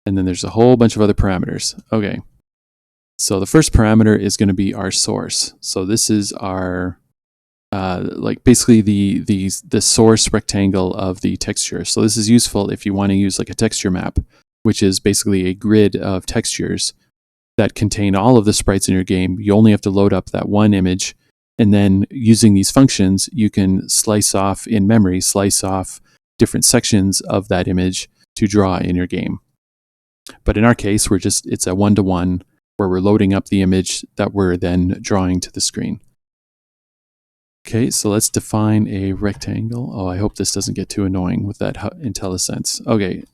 And then there's a whole bunch of other parameters. Okay. So the first parameter is going to be our source. So this is our like basically the source rectangle of the texture. So this is useful if you want to use like a texture map, which is basically a grid of textures that contain all of the sprites in your game. You only have to load up that one image, and then using these functions, you can slice off in memory, slice off different sections of that image to draw in your game. But in our case, it's a one-to-one where we're loading up the image that we're then drawing to the screen. Okay, so let's define a rectangle. Oh, I hope this doesn't get too annoying with that IntelliSense. Okay,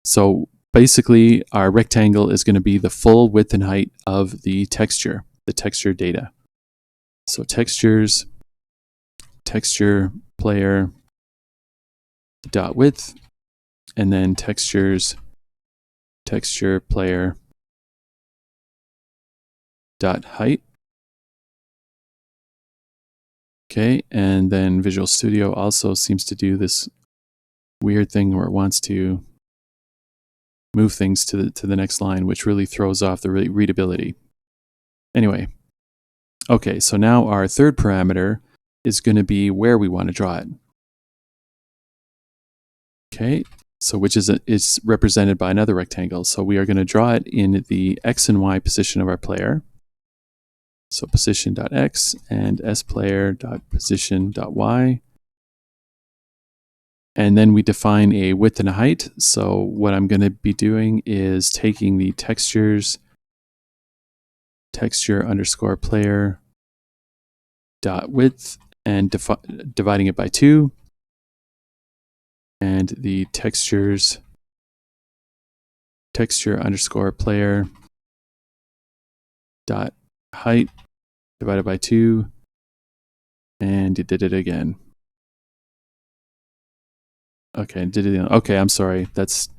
so basically our rectangle is going to be the full width and height of the texture data. So textures, texture player dot width, and then textures, texture player dot height. Okay, and then Visual Studio also seems to do this weird thing where it wants to move things to the next line, which really throws off the readability. Anyway, okay, so now our third parameter is going to be where we want to draw it. Okay, so which is represented by another rectangle. So we are going to draw it in the X and Y position of our player. So position.x and splayer.position.y. And then we define a width and a height. So what I'm going to be doing is taking the texture underscore player dot width and dividing it by 2. And the texture underscore player dot height divided by 2, and it did it again. Okay, did it. Okay, I'm sorry. That's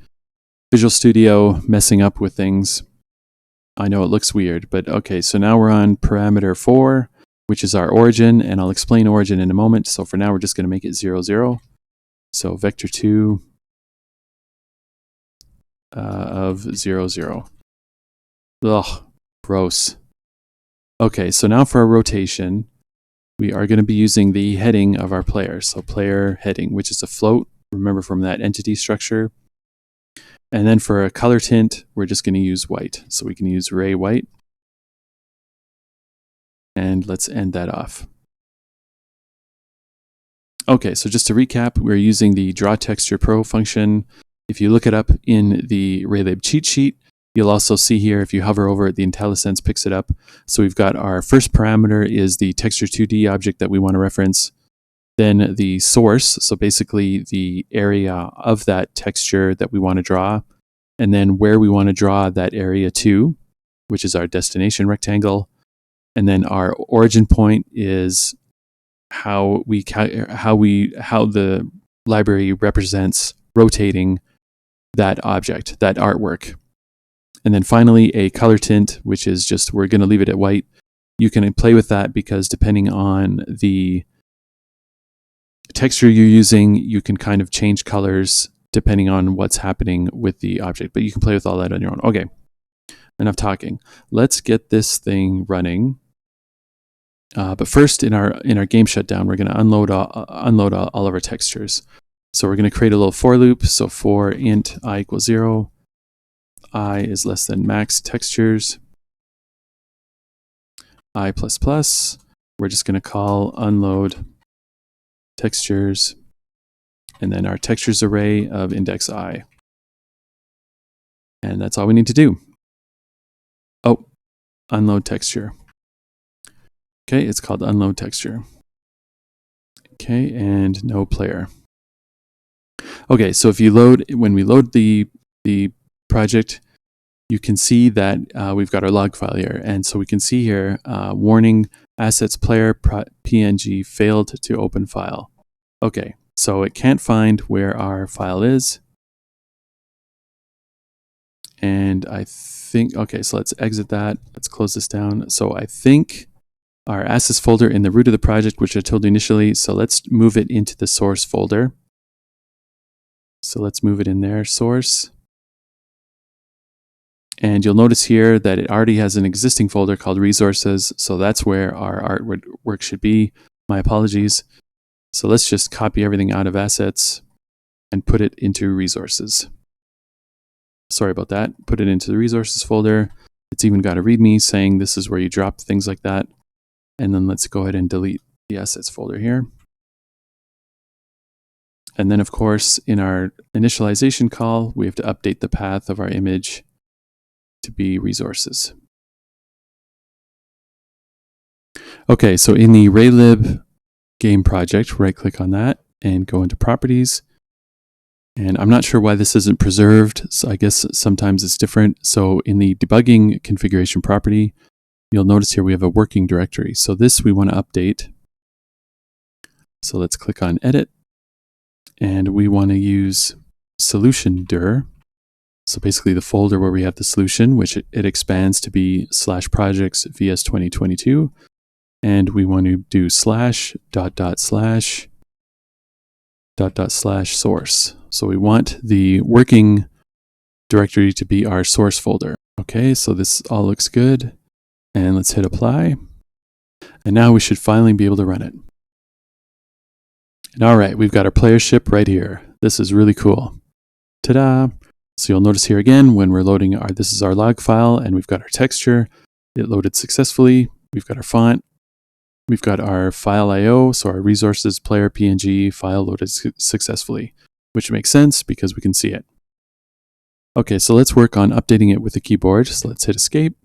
Visual Studio messing up with things. I know it looks weird, but okay. So now we're on parameter 4, which is our origin, and I'll explain origin in a moment. So for now, we're just going to make it 0, 0. So vector 2 of 0, 0. Ugh, gross. Okay, so now for our rotation, we are going to be using the heading of our player. So player heading, which is a float, remember from that entity structure. And then for a color tint, we're just going to use white. So we can use Ray White. And let's end that off. Okay, so just to recap, we're using the Draw Texture Pro function. If you look it up in the Raylib cheat sheet, you'll also see here, if you hover over it, the IntelliSense picks it up. So we've got our first parameter is the texture2D object that we want to reference. Then the source, so basically the area of that texture that we want to draw. And then where we want to draw that area to, which is our destination rectangle. And then our origin point is how the library represents rotating that object, that artwork. And then finally, a color tint, which is just, we're going to leave it at white. You can play with that because depending on the texture you're using, you can kind of change colors depending on what's happening with the object. But you can play with all that on your own. Okay, enough talking. Let's get this thing running. But first, in our game shutdown, we're going to unload all of our textures. So we're going to create a little for loop. So for int I equals 0, I is less than max textures, I plus plus. We're just going to call unload textures, and then our textures array of index I. And that's all we need to do. Oh, unload texture. Okay, it's called unload texture. Okay, and no player. Okay, so if you when we load the project, you can see that we've got our log file here. And so we can see here, warning, assets player PNG failed to open file. Okay, so it can't find where our file is. And I think, okay, so let's exit that. Let's close this down. So I think our assets folder in the root of the project, which I told you initially, so let's move it into the source folder. So let's move it in there, source. And you'll notice here that it already has an existing folder called resources. So that's where our artwork should be. My apologies. So let's just copy everything out of assets and put it into resources. Sorry about that. Put it into the resources folder. It's even got a README saying this is where you drop things like that. And then let's go ahead and delete the assets folder here. And then of course, in our initialization call, we have to update the path of our image to be resources. Okay, so in the Raylib game project, right click on that and go into properties. And I'm not sure why this isn't preserved. So I guess sometimes it's different. So in the debugging configuration property, you'll notice here we have a working directory. So this we want to update. So let's click on edit. And we want to use solution dir. So basically the folder where we have the solution, which it expands to be /projects vs 2022. And we want to do // source. So we want the working directory to be our source folder. Okay, so this all looks good. And let's hit apply. And now we should finally be able to run it. And all right, we've got our player ship right here. This is really cool. Ta-da! So you'll notice here again, when we're loading this is our log file, and we've got our texture. It loaded successfully. We've got our font. We've got our file IO, so our resources player PNG file loaded successfully, which makes sense because we can see it. Okay, so let's work on updating it with the keyboard. So let's hit escape,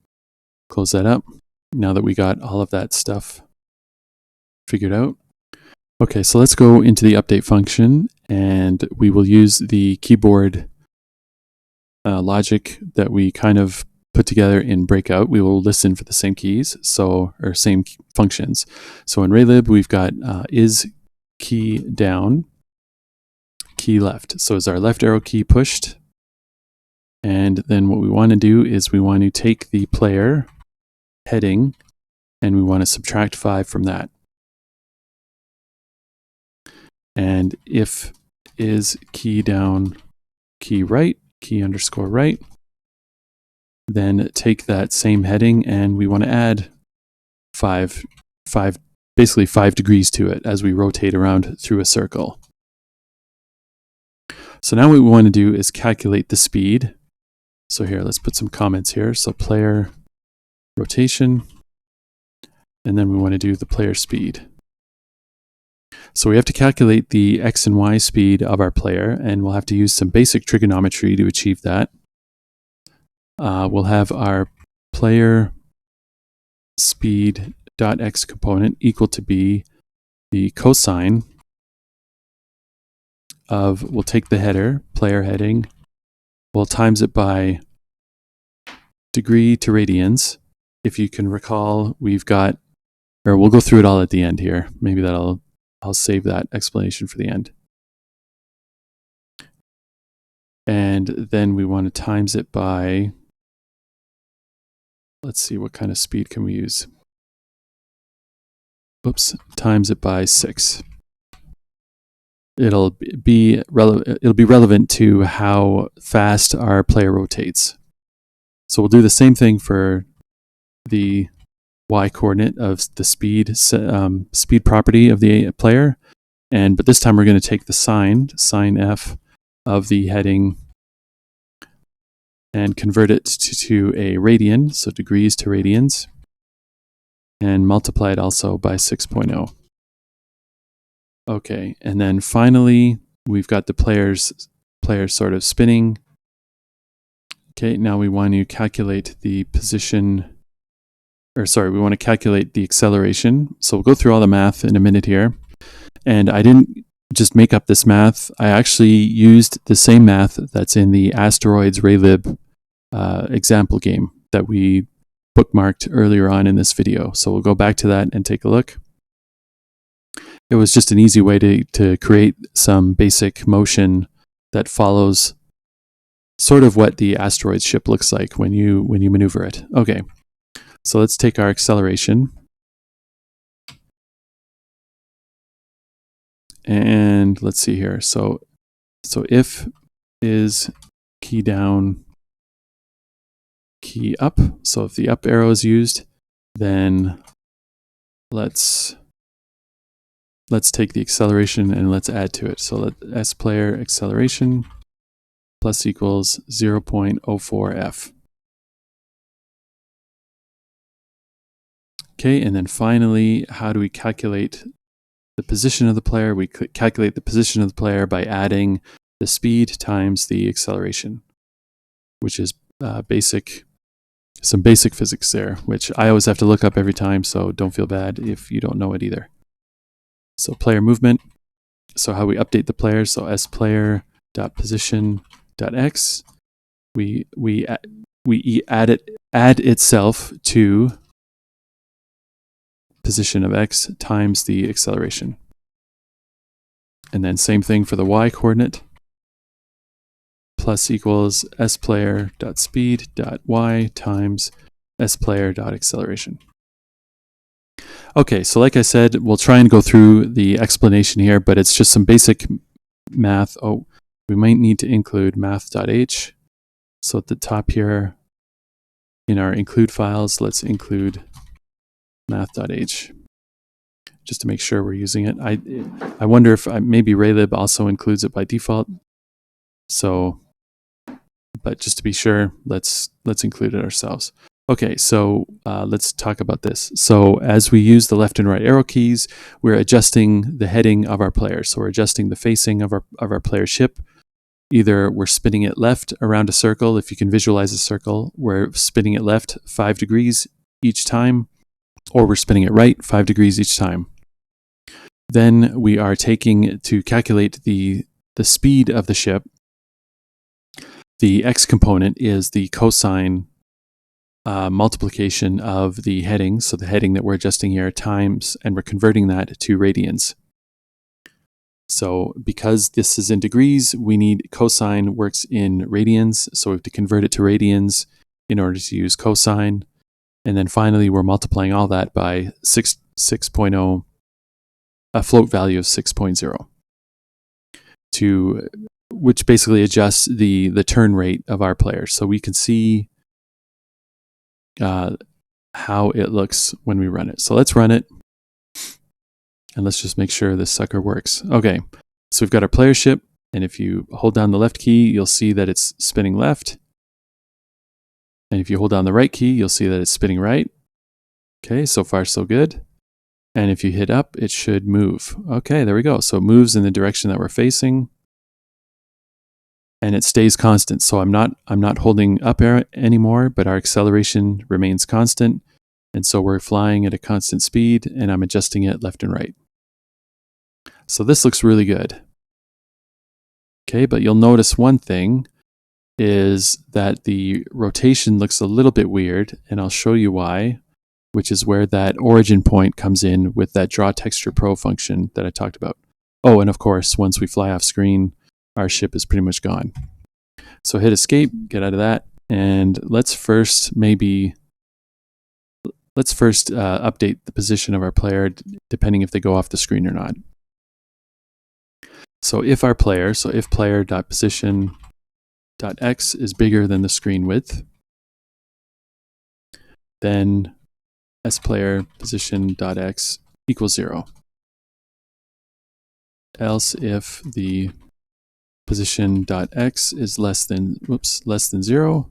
close that up. Now that we got all of that stuff figured out. Okay, so let's go into the update function, and we will use the keyboard logic that we kind of put together in breakout. We will listen for the same keys, or same functions. So in Raylib, we've got is key down, key left. So is our left arrow key pushed? And then what we want to do is we want to take the player heading and we want to subtract 5 from that. And if is key down, key right, key underscore right, then take that same heading and we want to add basically 5 degrees to it as we rotate around through a circle. So now what we want to do is calculate the speed. So here, let's put some comments here. So player rotation, and then we want to do the player speed. So we have to calculate the X and Y speed of our player, and we'll have to use some basic trigonometry to achieve that. We'll have our player speed dot X component equal to be the cosine of, we'll take the header, player heading, we'll times it by degree to radians. If you can recall, we've got, or we'll go through it all at the end here. Maybe I'll save that explanation for the end. And then we want to times it by, let's see, what kind of speed can we use? Oops, times it by 6. It'll be relevant to how fast our player rotates. So we'll do the same thing for the y coordinate of the speed property of the player, but this time we're going to take the sine f of the heading and convert it to a radian, so degrees to radians, and multiply it also by 6.0. Okay, and then finally we've got the players sort of spinning. Okay, now we want to calculate the position, or sorry, we want to calculate the acceleration. So we'll go through all the math in a minute here. And I didn't just make up this math. I actually used the same math that's in the Asteroids Raylib example game that we bookmarked earlier on in this video. So we'll go back to that and take a look. It was just an easy way to create some basic motion that follows sort of what the asteroid ship looks like when you maneuver it. Okay, so let's take our acceleration. And let's see here. So if is key down, key up. So if the up arrow is used, then let's take the acceleration and let's add to it. So let S player acceleration plus equals 0.04 f. Okay, and then finally, how do we calculate the position of the player? We calculate the position of the player by adding the speed times the acceleration, which is some basic physics there, which I always have to look up every time, so don't feel bad if you don't know it either. So player movement, so how we update the player, so S player dot position dot X, we add itself to position of X times the acceleration. And then same thing for the Y coordinate, plus equals S player dot speed dot Y times S player dot acceleration. Okay, so like I said, we'll try and go through the explanation here, but it's just some basic math. Oh, we might need to include math.h. So at the top here, in our include files, let's include math.h, just to make sure we're using it. I wonder if maybe Raylib also includes it by default. So, but just to be sure, let's include it ourselves. Okay, so let's talk about this. So as we use the left and right arrow keys, we're adjusting the heading of our player. So we're adjusting the facing of our player ship. Either we're spinning it left around a circle. If you can visualize a circle, we're spinning it left 5 degrees each time, or we're spinning it right 5 degrees each time. Then we are taking, to calculate the speed of the ship, the X component is the cosine multiplication of the heading, so the heading that we're adjusting here, times, and we're converting that to radians. So because this is in degrees, we need cosine works in radians, so we have to convert it to radians in order to use cosine. And then finally, we're multiplying all that by 6.0, a float value of 6.0, which basically adjusts the turn rate of our player. So we can see how it looks when we run it. So let's run it, and let's just make sure this sucker works. Okay, so we've got our player ship, and if you hold down the left key, you'll see that it's spinning left. And if you hold down the right key, you'll see that it's spinning right. Okay, so far so good. And if you hit up, it should move. Okay, there we go. So it moves in the direction that we're facing. And it stays constant. So I'm not holding up air anymore, but our acceleration remains constant. And so we're flying at a constant speed, and I'm adjusting it left and right. So this looks really good. Okay, but you'll notice one thing is that the rotation looks a little bit weird, and I'll show you why, which is where that origin point comes in with that draw texture pro function that I talked about. Oh, and of course, once we fly off screen, our ship is pretty much gone. So hit escape, get out of that, and let's first update the position of our player depending if they go off the screen or not. So if player.position.x is bigger than the screen width, then sPlayer position.x equals 0. Else if the position.x is less than 0,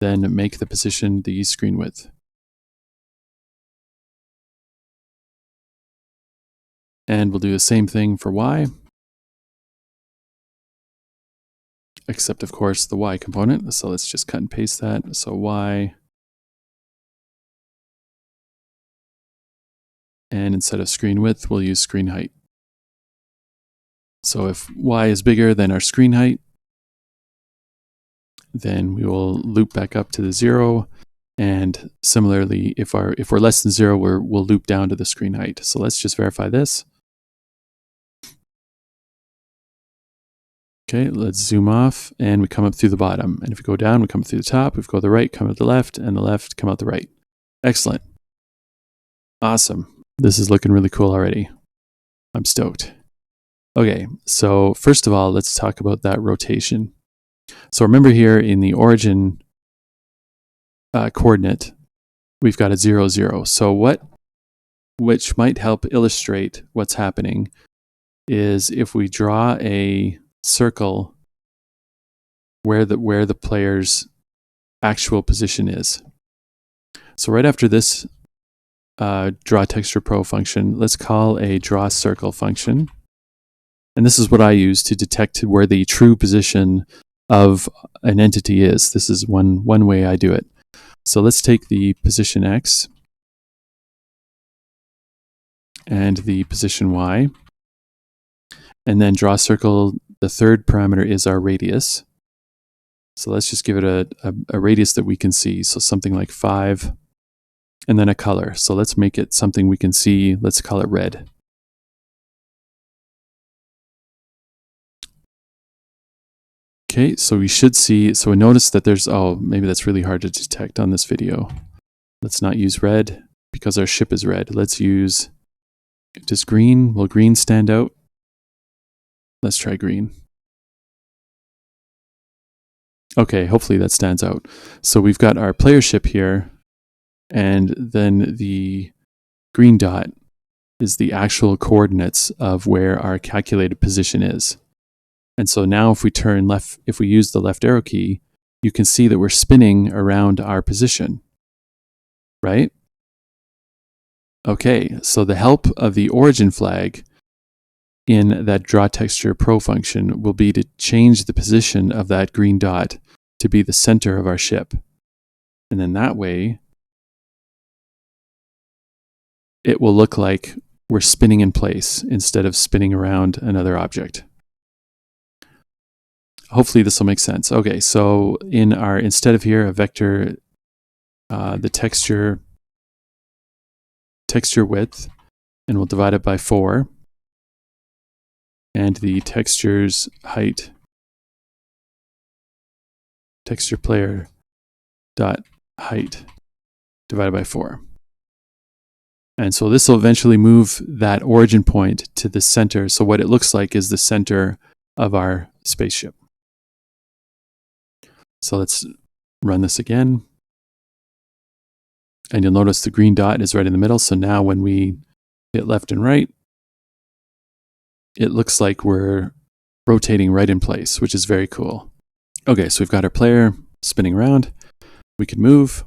then make the position the screen width. And we'll do the same thing for y, except of course the y component. So let's just cut and paste that. So y, and instead of screen width, we'll use screen height. So if y is bigger than our screen height, then we will loop back up to the 0. And similarly, if we're less than 0, we'll loop down to the screen height. So let's just verify this. Okay, let's zoom off, and we come up through the bottom. And if we go down, we come through the top. If we go to the right, come out the left, and the left, come out the right. Excellent. Awesome. This is looking really cool already. I'm stoked. Okay, so first of all, let's talk about that rotation. So remember here in the origin coordinate, we've got a 0, 0. So which might help illustrate what's happening is if we draw a circle where the player's actual position is. So right after this draw texture pro function, let's call a draw circle function. And this is what I use to detect where the true position of an entity is. This is one way I do it. So let's take the position x and the position y, and then draw circle. The third parameter is our radius. So let's just give it a radius that we can see. So something like 5, and then a color. So let's make it something we can see. Let's call it red. Okay, so we should see, so we notice that there's, oh, maybe that's really hard to detect on this video. Let's not use red because our ship is red. Let's use, does green, will green stand out? Let's try green. Okay, hopefully that stands out. So we've got our player ship here, and then the green dot is the actual coordinates of where our calculated position is. And so now if we turn left, if we use the left arrow key, you can see that we're spinning around our position, right? Okay, so the help of the origin flag in that draw texture pro function will be to change the position of that green dot to be the center of our ship. And then that way, it will look like we're spinning in place instead of spinning around another object. Hopefully this will make sense. Okay, so in our, instead of here, a vector, the texture width, and we'll divide it by 4. And the texture's height, texture player dot height divided by 4. And so this will eventually move that origin point to the center. So what it looks like is the center of our spaceship. So let's run this again. And you'll notice the green dot is right in the middle. So now when we hit left and right, it looks like we're rotating right in place, which is very cool. Okay, so we've got our player spinning around. We can move,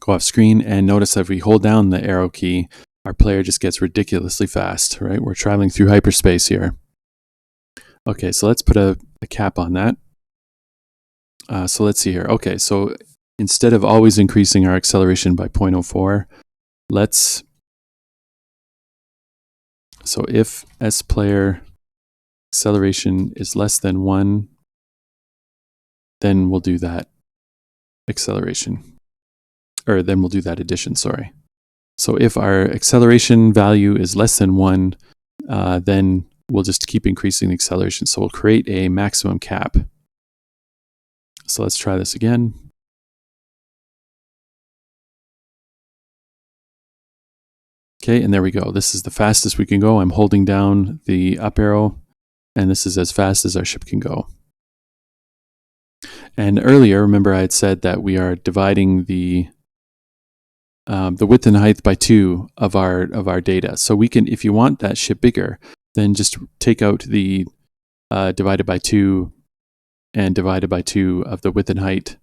go off screen, and notice that if we hold down the arrow key, our player just gets ridiculously fast, right? We're traveling through hyperspace here. Okay, so let's put a cap on that. So let's see here. Okay, so instead of always increasing our acceleration by 0.04, so if sPlayer acceleration is less than 1, then we'll do that acceleration. Or then we'll do that addition, sorry. So if our acceleration value is less than 1, then we'll just keep increasing the acceleration. So we'll create a maximum cap. So let's try this again. Okay, and there we go. This is the fastest we can go. I'm holding down the up arrow, and this is as fast as our ship can go. And earlier, remember I had said that we are dividing the width and height by 2 of our data. So we can, if you want that ship bigger, then just take out the divided by 2 and divided by 2 of the width and height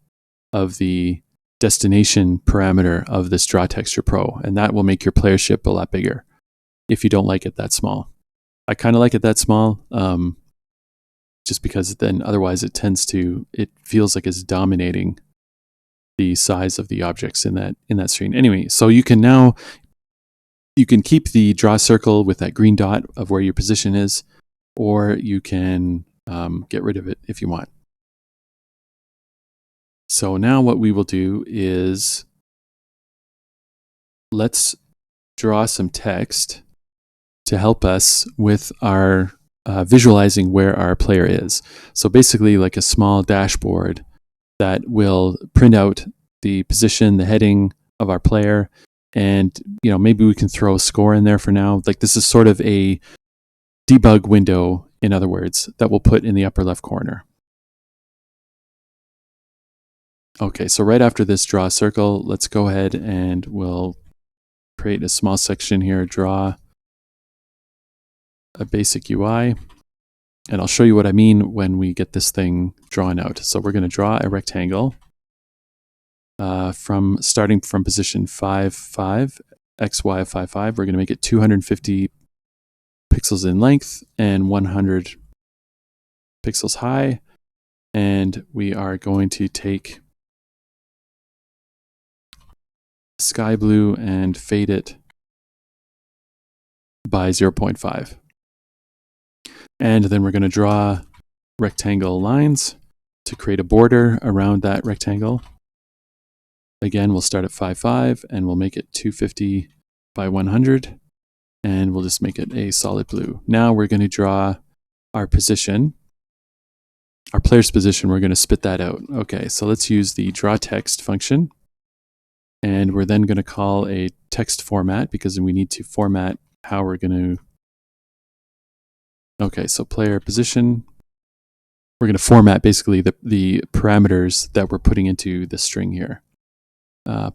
of the destination parameter of this Draw Texture Pro, and that will make your player ship a lot bigger if you don't like it that small. I kind of like it that small, just because then otherwise it feels like it's dominating the size of the objects in that screen. Anyway, so you can keep the draw circle with that green dot of where your position is, or you can get rid of it if you want. So now what we will do is let's draw some text to help us with our visualizing where our player is. So basically like a small dashboard that will print out the position, the heading of our player, and maybe we can throw a score in there for now. Like this is sort of a debug window, in other words, that we'll put in the upper left corner. Okay, so right after this draw circle, let's go ahead and we'll create a small section here, draw a basic UI. And I'll show you what I mean when we get this thing drawn out. So we're going to draw a rectangle starting from position 5, 5, XY of 5, 5. We're going to make it 250 pixels in length and 100 pixels high. And we are going to take sky blue and fade it by 0.5. And then we're going to draw rectangle lines to create a border around that rectangle. Again, we'll start at 5, 5, and we'll make it 250 by 100, and we'll just make it a solid blue. Now we're going to draw our position, our player's position. We're going to spit that out. Okay, so let's use the draw text function, and we're then going to call a text format because we need to format how we're going to. Okay, so player position. We're going to format basically the parameters that we're putting into the string here.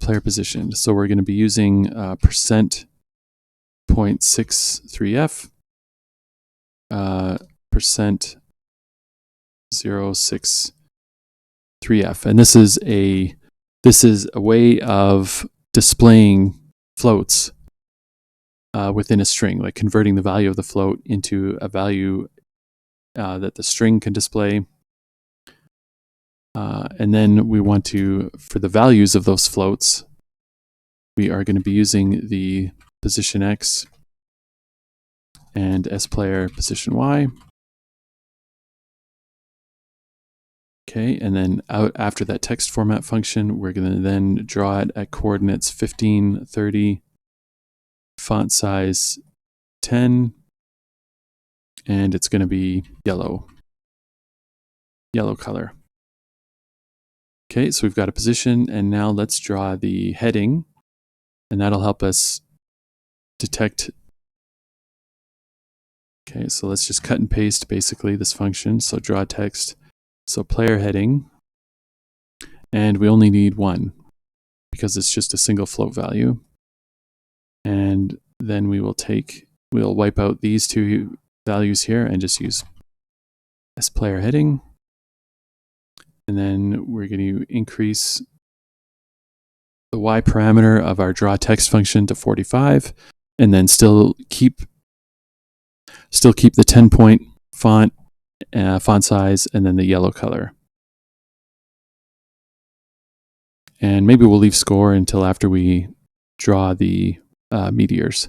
Player position. So we're going to be using %.63f, %063f, and this is a way of displaying floats within a string, like converting the value of the float into a value that the string can display. And then we want to, for the values of those floats, we are going to be using the position X and sPlayer position Y. Okay, and then after that text format function, we're going to then draw it at coordinates 15, 30, font size 10, and it's going to be yellow color. Okay, so we've got a position, and now let's draw the heading, and that'll help us detect. Okay, so let's just cut and paste basically this function. So draw text, so player heading, and we only need 1 because it's just a single float value. And then we'll wipe out these 2 values here and just use sPlayer heading. And then we're going to increase the Y parameter of our draw text function to 45. and then still keep the 10-point font size, and then the yellow color. And maybe we'll leave score until after we draw the meteors.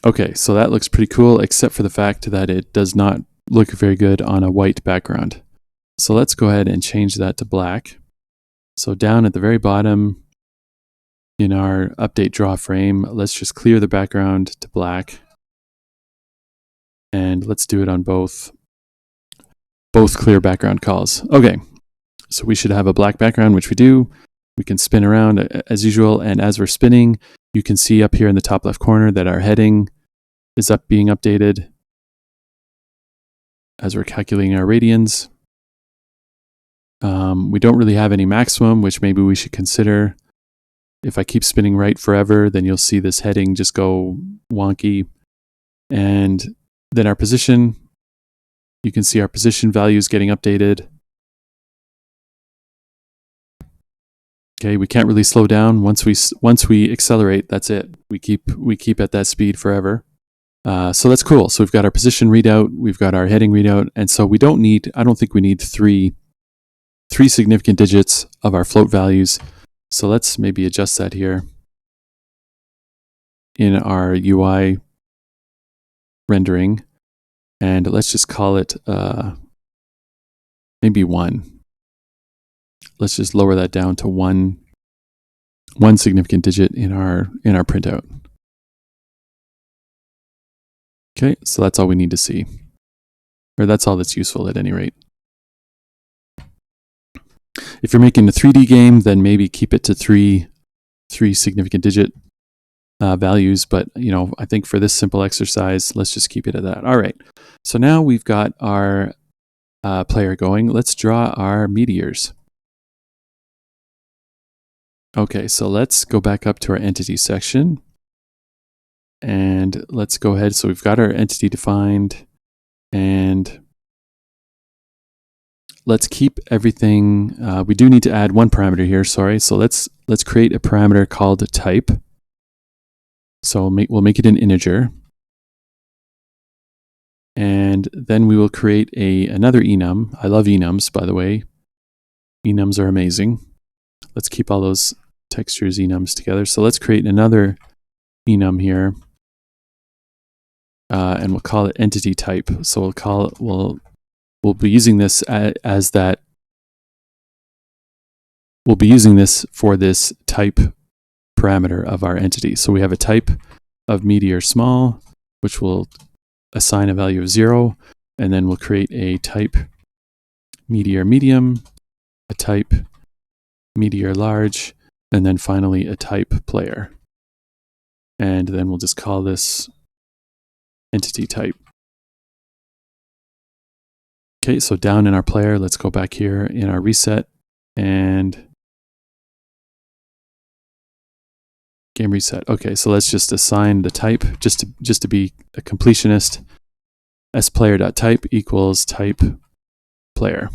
Okay, so that looks pretty cool, except for the fact that it does not look very good on a white background. So let's go ahead and change that to black. So down at the very bottom in our update draw frame, let's just clear the background to black. And let's do it on both clear background calls. Okay, so we should have a black background, which we do. We can spin around as usual, and as we're spinning, you can see up here in the top left corner that our heading is being updated as we're calculating our radians. We don't really have any maximum, which maybe we should consider. If I keep spinning right forever, then you'll see this heading just go wonky. And then our position, you can see our position values getting updated. Okay, we can't really slow down. Once we accelerate, that's it. We keep at that speed forever. So that's cool. So we've got our position readout, we've got our heading readout, and so I don't think we need three significant digits of our float values. So let's maybe adjust that here in our UI rendering, and let's just call it maybe 1. Let's just lower that down to one significant digit in our printout. Okay, so that's all we need to see, or that's all that's useful at any rate. If you're making a 3D game, then maybe keep it to three significant digit values. But I think for this simple exercise, let's just keep it at that. All right. So now we've got our player going. Let's draw our meteors. Okay, so let's go back up to our entity section. And let's go ahead. So we've got our entity defined, and let's keep everything. We do need to add one parameter here, sorry. So let's create a parameter called type. So we'll make it an integer. And then we will create another enum. I love enums, by the way. Enums are amazing. Let's keep all those textures enums together. So let's create another enum here. And we'll call it entity type. So we'll be using this as that. We'll be using this for this type parameter of our entity. So we have a type of meteor small, which will assign a value of 0, and then we'll create a type meteor medium, a type meteor large, and then finally a type player. And then we'll just call this entity type. Okay, so down in our player, let's go back here in our reset and game reset. Okay, so let's just assign the type just to be a completionist. sPlayer.type equals type player,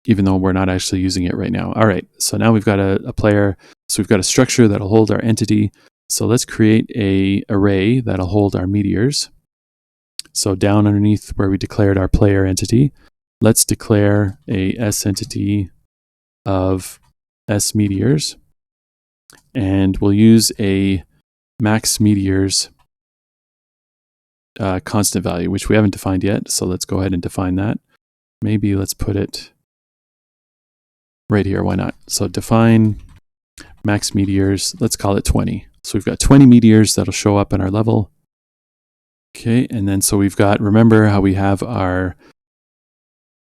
even though we're not actually using it right now. All right, so now we've got a player. So we've got a structure that'll hold our entity. So let's create an array that'll hold our meteors. So down underneath where we declared our player entity, let's declare a S entity of S meteors. And we'll use a max meteors constant value, which we haven't defined yet. So let's go ahead and define that. Maybe let's put it right here. Why not? So define max meteors. Let's call it 20. So we've got 20 meteors that'll show up in our level. Okay, and then so we've got, remember how we have our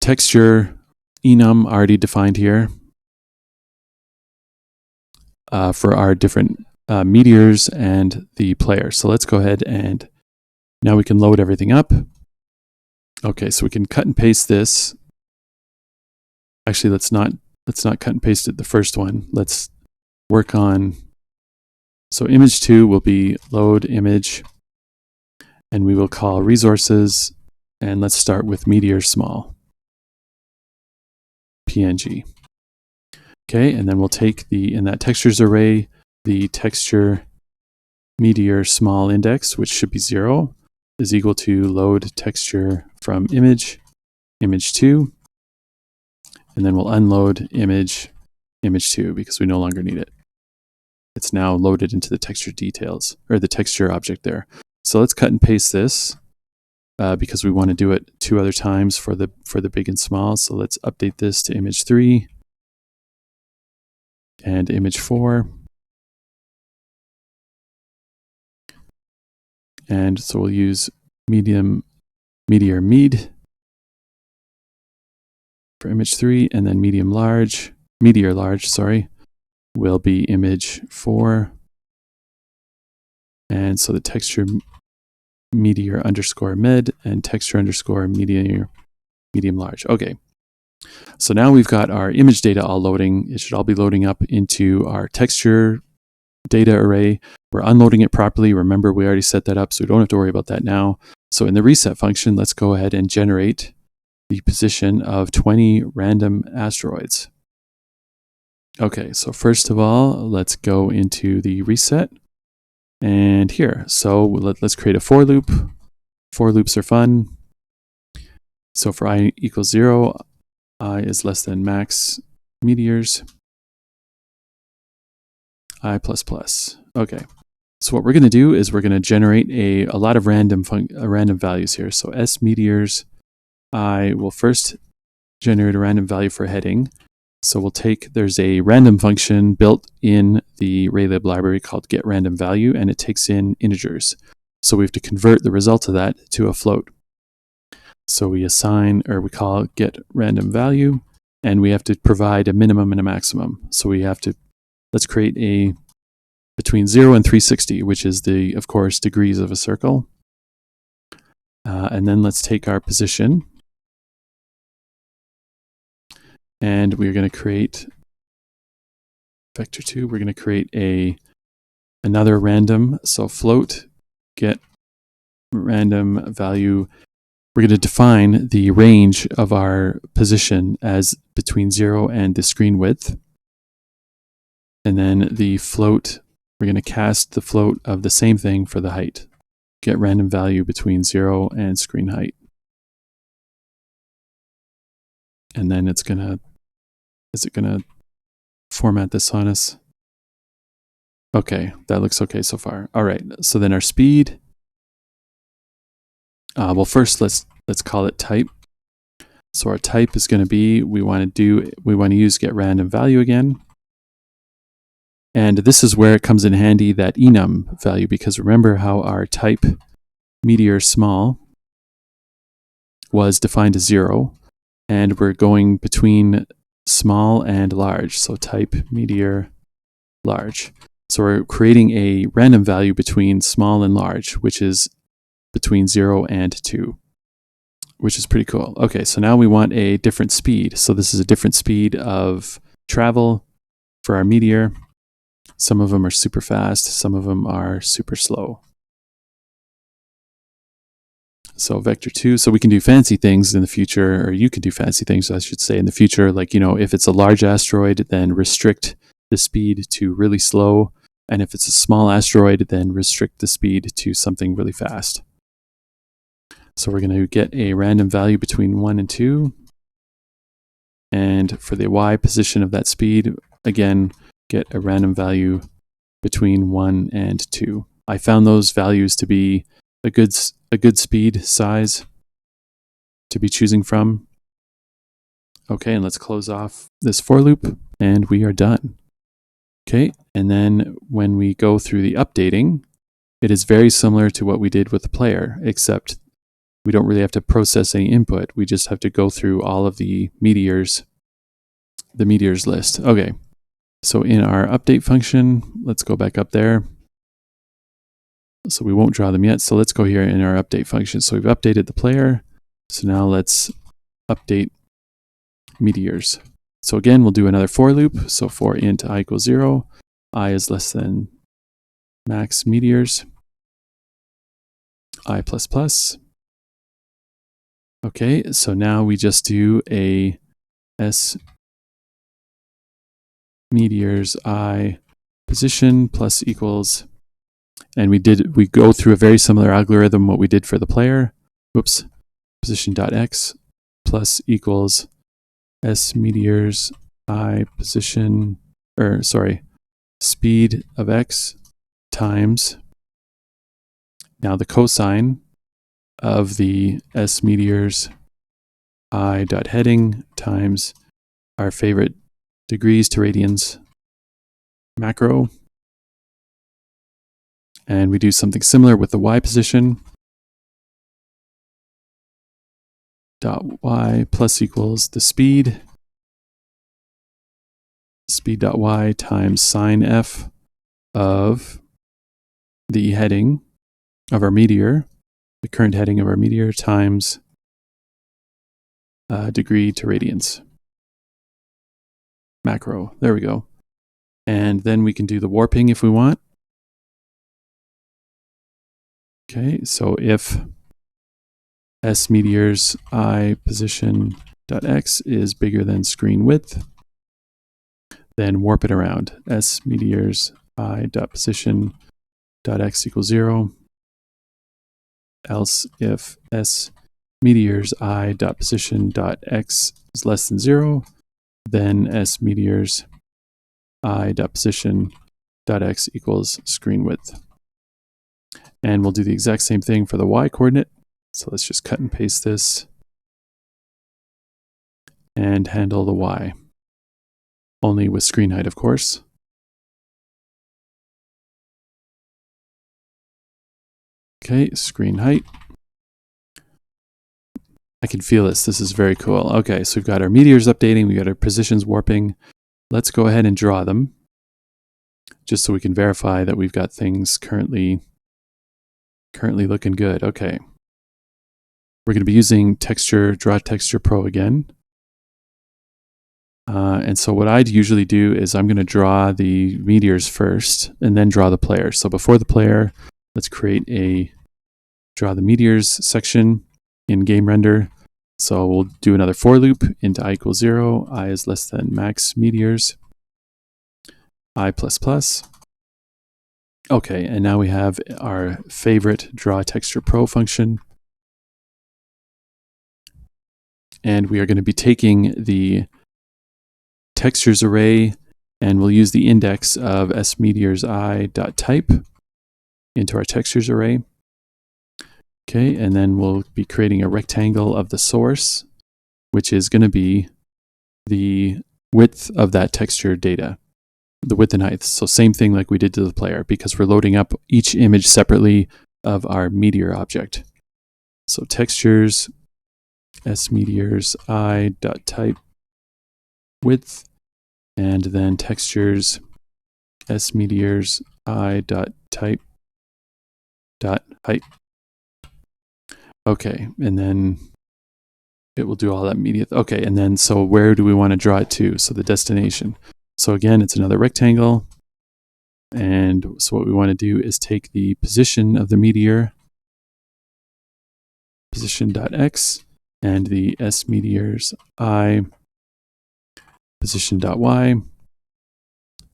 texture enum already defined here for our different meteors and the player. So let's go ahead and now we can load everything up. Okay, so we can cut and paste this. Actually, let's not cut and paste it, the first one. Let's work on, so image 2 will be load image, and we will call resources, and let's start with meteor small, PNG. Okay, and then we'll take in that textures array, the texture meteor small index, which should be 0, is equal to load texture from image 2, and then we'll unload image 2 because we no longer need it. It's now loaded into the texture details, or the texture object there. So let's cut and paste this because we want to do it 2 other times for the big and small. So let's update this to image 3 and image 4. And so we'll use Meteor Mid for image 3, and then Meteor Large, sorry, will be image 4. And so the texture meteor underscore mid and texture underscore medium large. Okay. So now we've got our image data all loading. It should all be loading up into our texture data array. We're unloading it properly. Remember, we already set that up, so we don't have to worry about that now. So in the reset function, let's go ahead and generate the position of 20 random asteroids. Okay, so first of all, let's go into the reset. And here, so let's create a for loop. For loops are fun. So for I equals 0, I is less than max meteors, I plus plus. Okay, so what we're going to do is we're going to generate a lot of random values here. So S meteors, I will first generate a random value for a heading. So we'll take, there's a random function built in the Raylib library called getRandomValue, and it takes in integers. So we have to convert the result of that to a float. So we assign, or we call getRandomValue, and we have to provide a minimum and a maximum. So we have to, let's create a between 0 and 360, which is the, of course, degrees of a circle. And then let's take our position. And we're going to create vector 2. We're going to create another random. So float get random value. We're going to define the range of our position as between 0 and the screen width. And then the float, we're going to cast the float of the same thing for the height. Get random value between 0 and screen height. And then it's going to, is it going to format this on us? Okay, that looks okay so far. All right, so then our speed. Well, first let's call it type. So our type is going to be, we want to use get random value again. And this is where it comes in handy, that enum value, because remember how our type meteor small was defined as 0, and we're going between small and large, so type meteor large. So we're creating a random value between small and large, which is between 0 and 2, which is pretty cool. Okay, so now we want a different speed. So this is a different speed of travel for our meteor. Some of them are super fast, some of them are super slow. So vector 2, so we can do fancy things in the future, or you can do fancy things, I should say, in the future. Like, you know, if it's a large asteroid, then restrict the speed to really slow. And if it's a small asteroid, then restrict the speed to something really fast. So we're going to get a random value between 1 and 2. And for the Y position of that speed, again, get a random value between 1 and 2. I found those values to be a good speed size to be choosing from. Okay, and let's close off this for loop, and we are done. Okay, and then when we go through the updating, it is very similar to what we did with the player, except we don't really have to process any input. We just have to go through all of the meteors list. Okay, so in our update function, let's go back up there. So we won't draw them yet. So let's go here in our update function. So we've updated the player. So now let's update meteors. So again, we'll do another for loop. So for int I equals 0, I is less than max meteors, I plus plus. Okay, so now we just do a S meteors I position plus equals, and we go through a very similar algorithm what we did for the player. Whoops, position.x plus equals s meteors I position, or sorry, speed of x times, now the cosine of the s meteors I dot heading times our favorite degrees to radians macro. And we do something similar with the y position. Dot y plus equals the speed dot y times sine f of the heading of our meteor, the current heading of our meteor, times degree to radians macro. There we go. And then we can do the warping if we want. Okay, so if s meteors I position dot x is bigger than screen width, then warp it around. S meteors I dot position dot x equals 0. Else if s meteors I dot position dot x is less than 0, then s meteors I dot position dot x equals screen width. And we'll do the exact same thing for the y coordinate. So let's just cut and paste this and handle the y. Only with screen height, of course. Okay, screen height. I can feel this. This is very cool. Okay, so we've got our meteors updating. We've got our positions warping. Let's go ahead and draw them, just so we can verify that we've got things currently looking good. Okay. We're going to be using Draw Texture Pro again. And so what I'd usually do is I'm going to draw the meteors first and then draw the player. So before the player, let's draw the meteors section in game render. So we'll do another for loop into I equals 0, I is less than max meteors, I plus plus. Okay, and now we have our favorite Draw Texture Pro function. And we are going to be taking the textures array, and we'll use the index of s meteors I dot type into our textures array. Okay, and then we'll be creating a rectangle of the source, which is going to be the width of that texture data, the width and height. So same thing like we did to the player, because we're loading up each image separately of our meteor object. So textures s meteors I dot type width, and then textures s meteors I dot type dot height. Okay, and then it will do all that media. Okay, and then so where do we want to draw it to? So the destination. So again, it's another rectangle. And so what we want to do is take the position of the meteor, position.x, and the s meteors I position.y.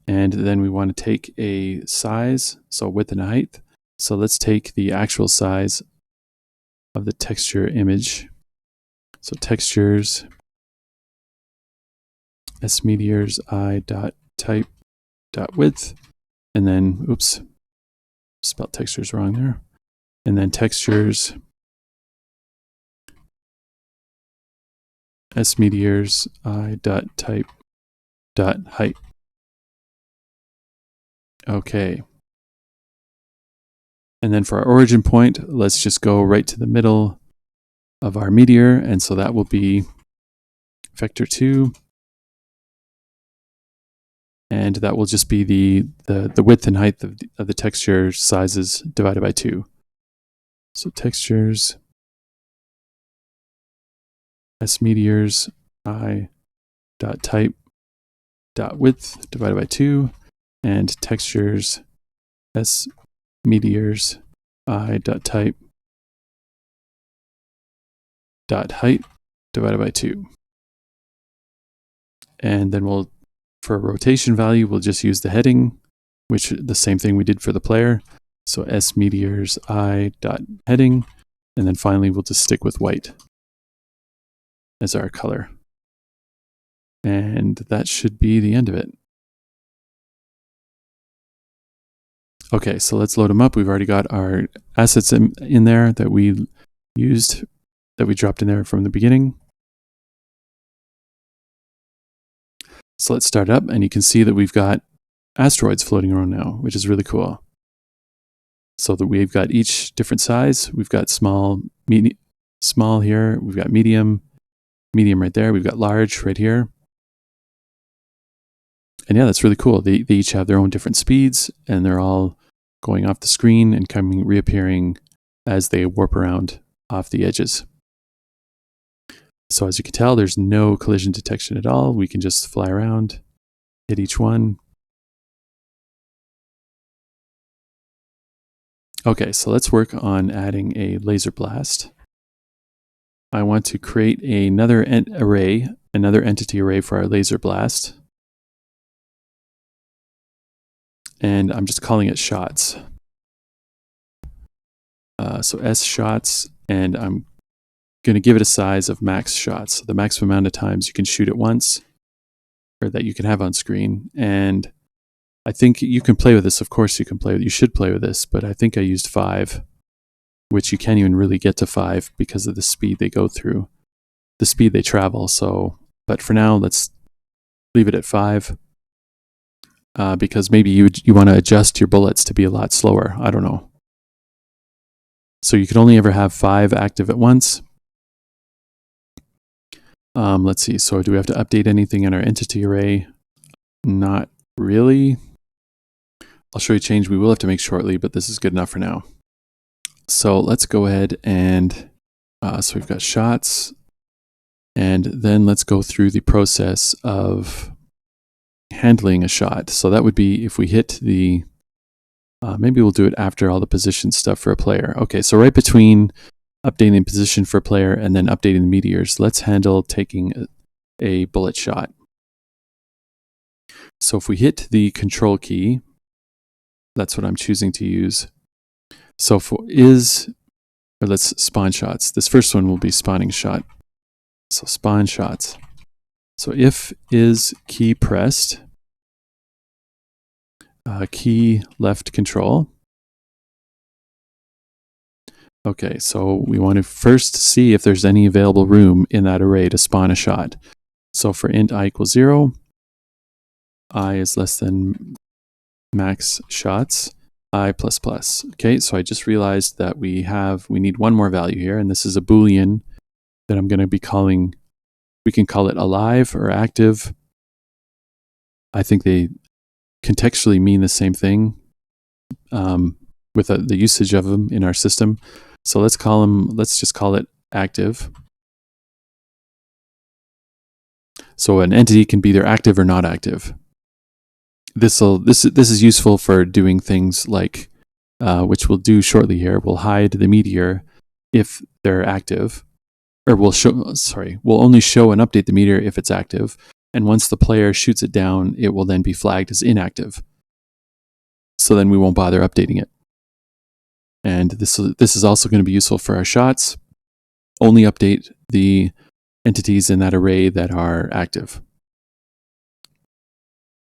And then we want to take a size, so width and height. So let's take the actual size of the texture image. So textures s meteors I dot type dot width, and then oops, spelled textures wrong there. And then textures s meteors I dot type dot height. Okay. And then for our origin point, let's just go right to the middle of our meteor, and so that will be vector 2. And that will just be the width and height of the texture sizes divided by 2. So textures s meteors I dot type dot width divided by 2, and textures s meteors I dot type dot height divided by 2. And then we'll, for a rotation value, we'll just use the heading which the same thing we did for the player. So S meteors I dot heading, and then finally we'll just stick with white as our color. And that should be the end of it. Okay, so let's load them up. We've already got our assets in there that we used, that we dropped in there from the beginning. So let's start up, and you can see that we've got asteroids floating around now, which is really cool. So that we've got each different size. We've got small here. We've got medium right there. We've got large right here. And yeah, that's really cool. They each have their own different speeds, and they're all going off the screen and reappearing as they warp around off the edges. So as you can tell, there's no collision detection at all. We can just fly around, hit each one. Okay, so let's work on adding a laser blast. I want to create another entity array for our laser blast. And I'm just calling it shots. So S shots, and I'm going to give it a size of max shots, the maximum amount of times you can shoot at once, or that you can have on screen. And I think you can play with this. Of course you can play with it. You should play with this, but I think I used 5, which you can't even really get to 5 because of the speed they go through, the speed they travel. So, but for now, let's leave it at 5. Because maybe you want to adjust your bullets to be a lot slower. I don't know. So you can only ever have 5 active at once. Let's see. So do we have to update anything in our entity array? Not really. I'll show you a change we will have to make shortly, but this is good enough for now. So let's go ahead and, so we've got shots, and then let's go through the process of handling a shot. So that would be if we hit the, maybe we'll do it after all the position stuff for a player. Okay, so right between updating the position for a player and then updating the meteors, let's handle taking a bullet shot. So if we hit the control key, that's what I'm choosing to use. So let's spawn shots. This first one will be spawning shot. So spawn shots. So if is key pressed, key left control. Okay, so we want to first see if there's any available room in that array to spawn a shot. So for int I equals 0, I is less than max shots, I plus plus. Okay, so I just realized that we need one more value here, and this is a Boolean that I'm going to be calling. We can call it alive or active. I think they contextually mean the same thing with the usage of them in our system. So let's just call it active. So an entity can be either active or not active. This is useful for doing things like, which we'll do shortly here. We'll hide the meteor if they're active. Or we'll only show and update the meteor if it's active. And once the player shoots it down, it will then be flagged as inactive. So then we won't bother updating it. And this is also going to be useful for our shots. Only update the entities in that array that are active.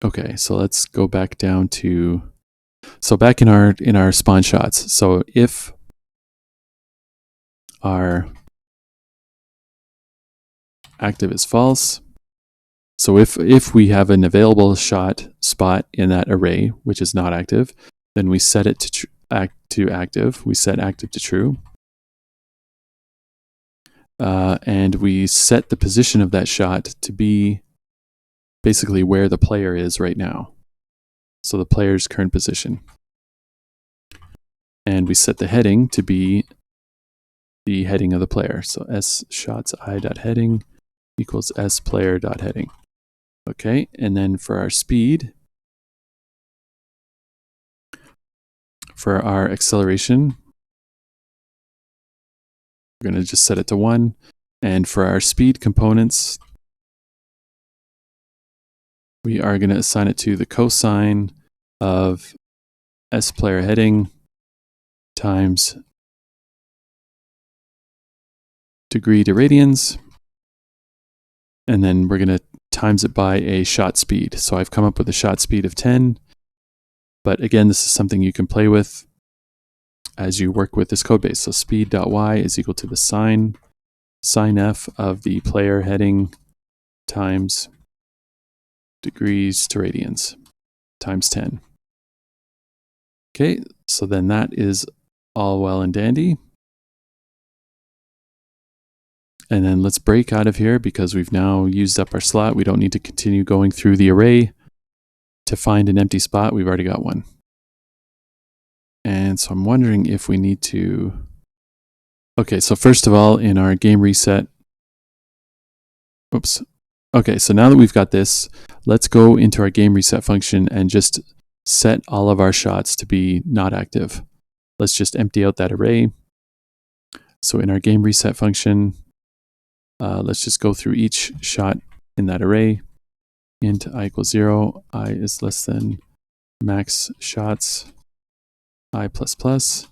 Okay, so let's go back down to, so back in our spawn shots. So if our active is false, so if we have an available shot spot in that array which is not active, then we set it to active. We set active to true, and we set the position of that shot to be basically where the player is right now. So the player's current position, and we set the heading to be the heading of the player. So s shots I dot heading equals s player dot heading. Okay, and then for our speed, for our acceleration, we're going to just set it to 1. And for our speed components, we are going to assign it to the cosine of S player heading times degree to radians. And then we're going to times it by a shot speed. So I've come up with a shot speed of 10. But again, this is something you can play with as you work with this code base. So speed.y is equal to the sine f of the player heading times degrees to radians times 10. Okay, so then that is all well and dandy. And then let's break out of here because we've now used up our slot. We don't need to continue going through the array to find an empty spot. We've already got one. And so I'm wondering if we need to... Okay, so first of all, in our game reset... Oops. Okay, so now that we've got this, let's go into our game reset function and just set all of our shots to be not active. Let's just empty out that array. So in our game reset function, let's just go through each shot in that array. Int I equals 0, I is less than max shots, I plus plus,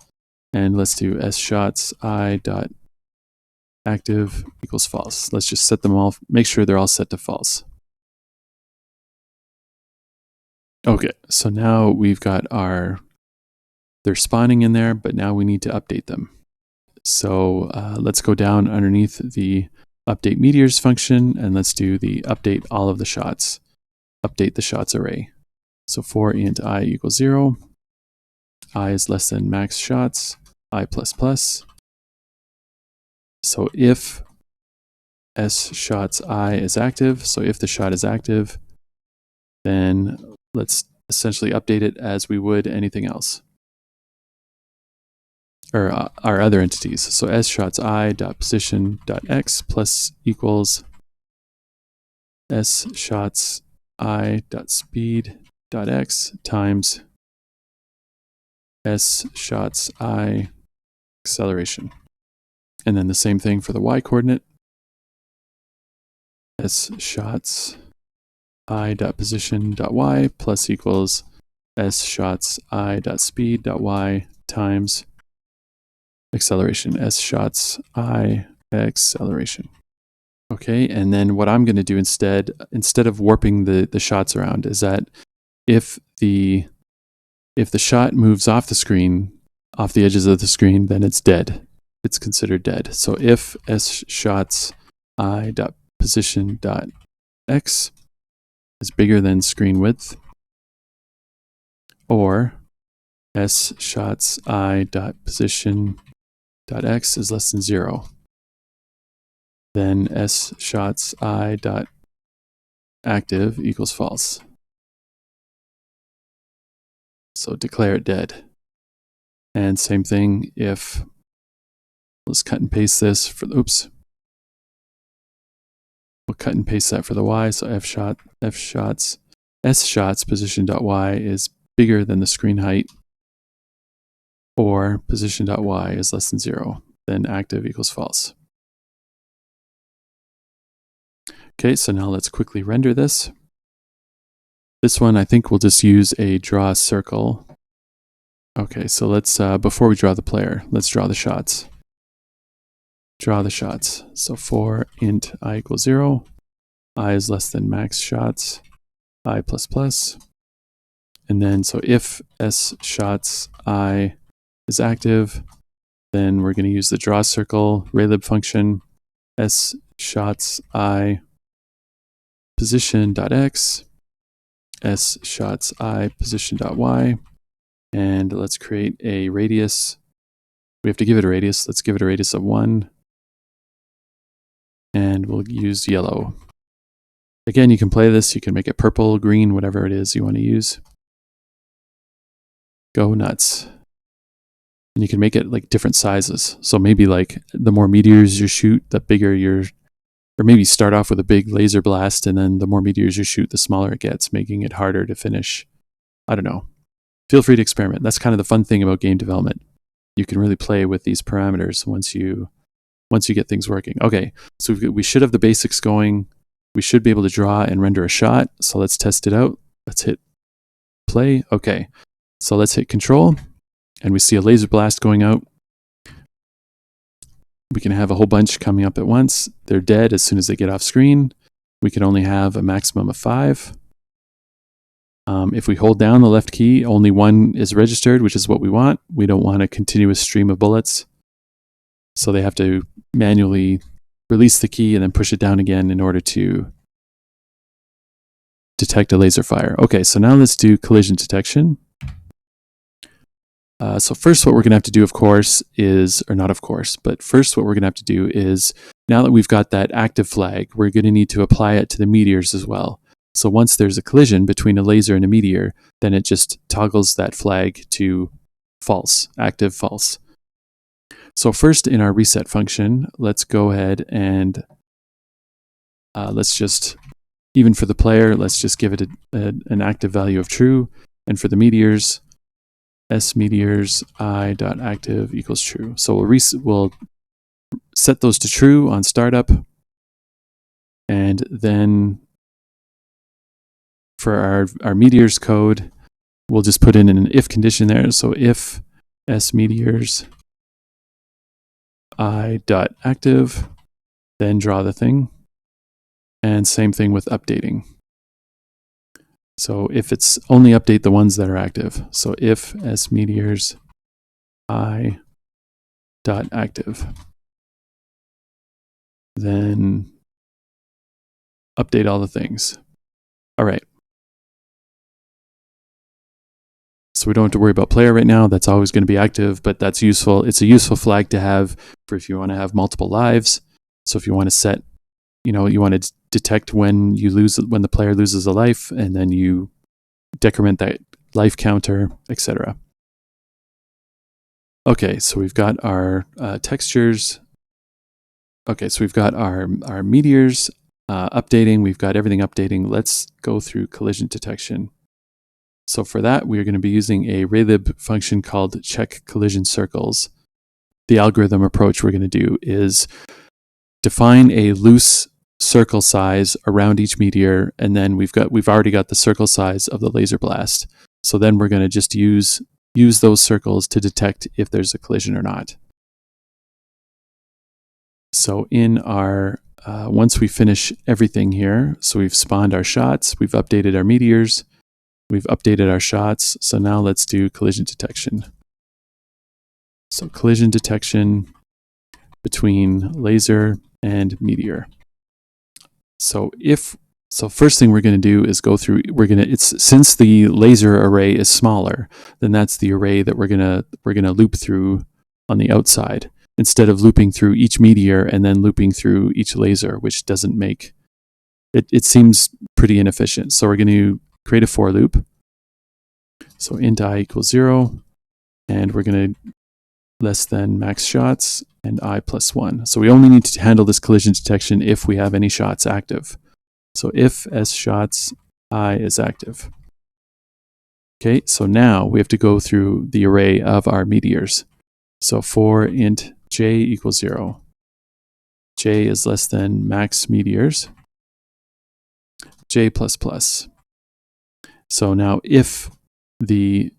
and let's do s shots I dot active equals false. Let's just set them all, make sure they're all set to false. Okay, so now we've got they're spawning in there, but now we need to update them. So let's go down underneath the update meteors function, and let's do the update all of the shots. Update the shots array. So for int I equals 0, I is less than max shots, I plus plus. So if s shots I is active, so if the shot is active, then let's essentially update it as we would anything else. Or our other entities. So s shots I dot position dot x plus equals s shots I dot speed dot x times s shots I acceleration. And then the same thing for the y coordinate. S shots I dot position dot y plus equals s shots I dot speed dot y times acceleration, s shots I acceleration. Okay, and then what I'm going to do instead of warping the shots around, is that if the shot moves off the screen, off the edges of the screen, then it's dead. It's considered dead. So if s shots I dot position dot x is bigger than screen width, or s shots I dot position dot x is less than 0, then s shots I dot active equals false. So declare it dead. And same thing if, let's cut and paste this for, oops. We'll cut and paste that for the y. So s shots position dot y is bigger than the screen height, or position dot y is less than 0, then active equals false. Okay, so now let's quickly render this. This one I think we'll just use a draw circle. Okay, so let's, before we draw the player, let's draw the shots. Draw the shots. So for int I equals 0, I is less than max shots, I plus plus. And then, so if s shots I is active, then we're going to use the draw circle Raylib function, s shots I position dot x, s shots I position dot y, and let's create a radius. We have to give it a radius. Let's give it a radius of 1, and we'll use yellow. Again, you can play this. You can make it purple, green, whatever it is you want to use. Go nuts. And you can make it like different sizes. So maybe like the more meteors you shoot, the bigger or maybe start off with a big laser blast, and then the more meteors you shoot, the smaller it gets, making it harder to finish. I don't know. Feel free to experiment. That's kind of the fun thing about game development. You can really play with these parameters once you get things working. Okay, so we should have the basics going. We should be able to draw and render a shot. So let's test it out. Let's hit play. Okay, so let's hit Control, and we see a laser blast going out. We can have a whole bunch coming up at once. They're dead as soon as they get off screen. We can only have a maximum of 5. If we hold down the left key, only 1 is registered, which is what we want. We don't want a continuous stream of bullets. So they have to manually release the key and then push it down again in order to detect a laser fire. Okay, so now let's do collision detection. So first what we're going to have to do, of course, is, or not of course, but first what we're going to have to do is, now that we've got that active flag, we're going to need to apply it to the meteors as well. So once there's a collision between a laser and a meteor, then it just toggles that flag to false, active false. So first in our reset function, let's go ahead and let's just, even for the player, let's just give it an active value of true. And for the meteors, smeteors I.active equals true. So we'll set those to true on startup. And then for our meteors code, we'll just put in an if condition there. So if smeteors I.active, then draw the thing. And same thing with updating. So if it's only update the ones that are active. So if smeteors I.active, then update all the things. All right. So we don't have to worry about player right now. That's always going to be active, but that's useful. It's a useful flag to have for if you want to have multiple lives. So if you want to set, you want to detect when the player loses a life, and then you decrement that life counter, etc. Okay, so we've got our textures. Okay, so we've got our meteors updating. We've got everything updating. Let's go through collision detection. So for that, we are going to be using a Raylib function called check collision circles. The algorithm approach we're going to do is define a loose circle size around each meteor, and then we've already got the circle size of the laser blast. So then we're going to just use those circles to detect if there's a collision or not. So in our once we finish everything here, so we've spawned our shots, we've updated our meteors, we've updated our shots. So now let's do collision detection. So collision detection between laser and meteor. So first thing we're going to do is go through, since the laser array is smaller, then that's the array that we're going to loop through on the outside, instead of looping through each meteor and then looping through each laser, which doesn't make, it seems pretty inefficient. So we're going to create a for loop. So int I equals 0, and we're going to less than max shots and I plus 1. So we only need to handle this collision detection if we have any shots active. So if shots I is active. Okay, so now we have to go through the array of our meteors. So for int j equals 0, j is less than max meteors, j plus plus. So now if the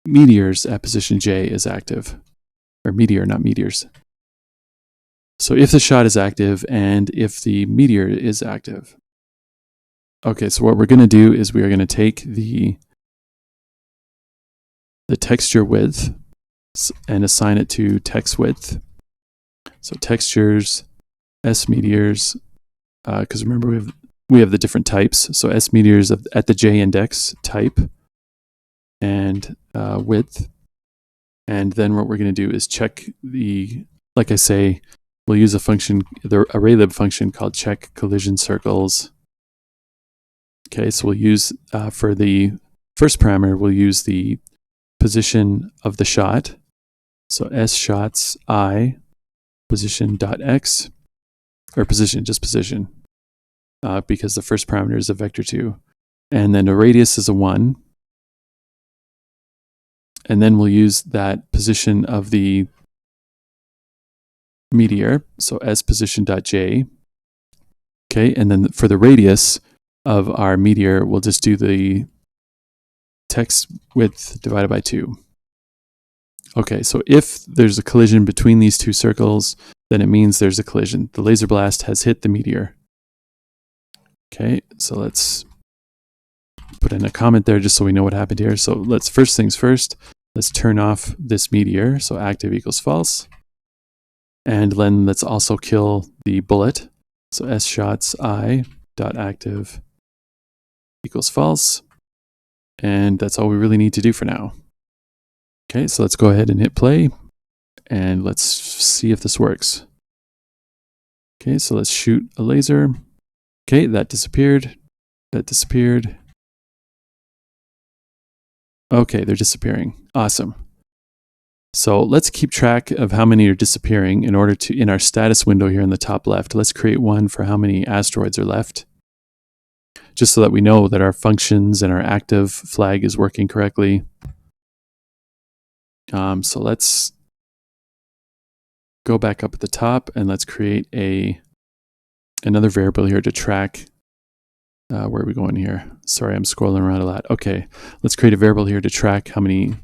meteors at position j is active, or meteor, not meteors. So if the shot is active and if the meteor is active. Okay, so what we're going to do is we are going to take the texture width and assign it to text width. So textures, smeteors, because remember we have the different types. So smeteors at the j index type and width. And then what we're going to do is check like I say, we'll use a function, a Raylib function called check collision circles. Okay, so we'll use, for the first parameter, we'll use the position of the shot. So shots I position dot x, or position, just position, because the first parameter is a vector 2. And then the radius is a 1. And then we'll use that position of the meteor, so position.j. Okay, and then for the radius of our meteor, we'll just do the text width divided by 2. Okay, so if there's a collision between these two circles, then it means there's a collision. The laser blast has hit the meteor. Okay, so let's put in a comment there just so we know what happened here. So let's, first things first, let's turn off this meteor. So active equals false. And then let's also kill the bullet. So shots I dot active equals false. And that's all we really need to do for now. Okay, so let's go ahead and hit play. And let's see if this works. Okay, so let's shoot a laser. Okay, that disappeared. That disappeared. Okay, they're disappearing. Awesome. So let's keep track of how many are disappearing in order to, in our status window here in the top left, let's create one for how many asteroids are left, just so that we know that our functions and our active flag is working correctly. So let's go back up at the top and let's create another variable here to track. Where are we going here? Sorry, I'm scrolling around a lot. Okay, let's create a variable here to track how many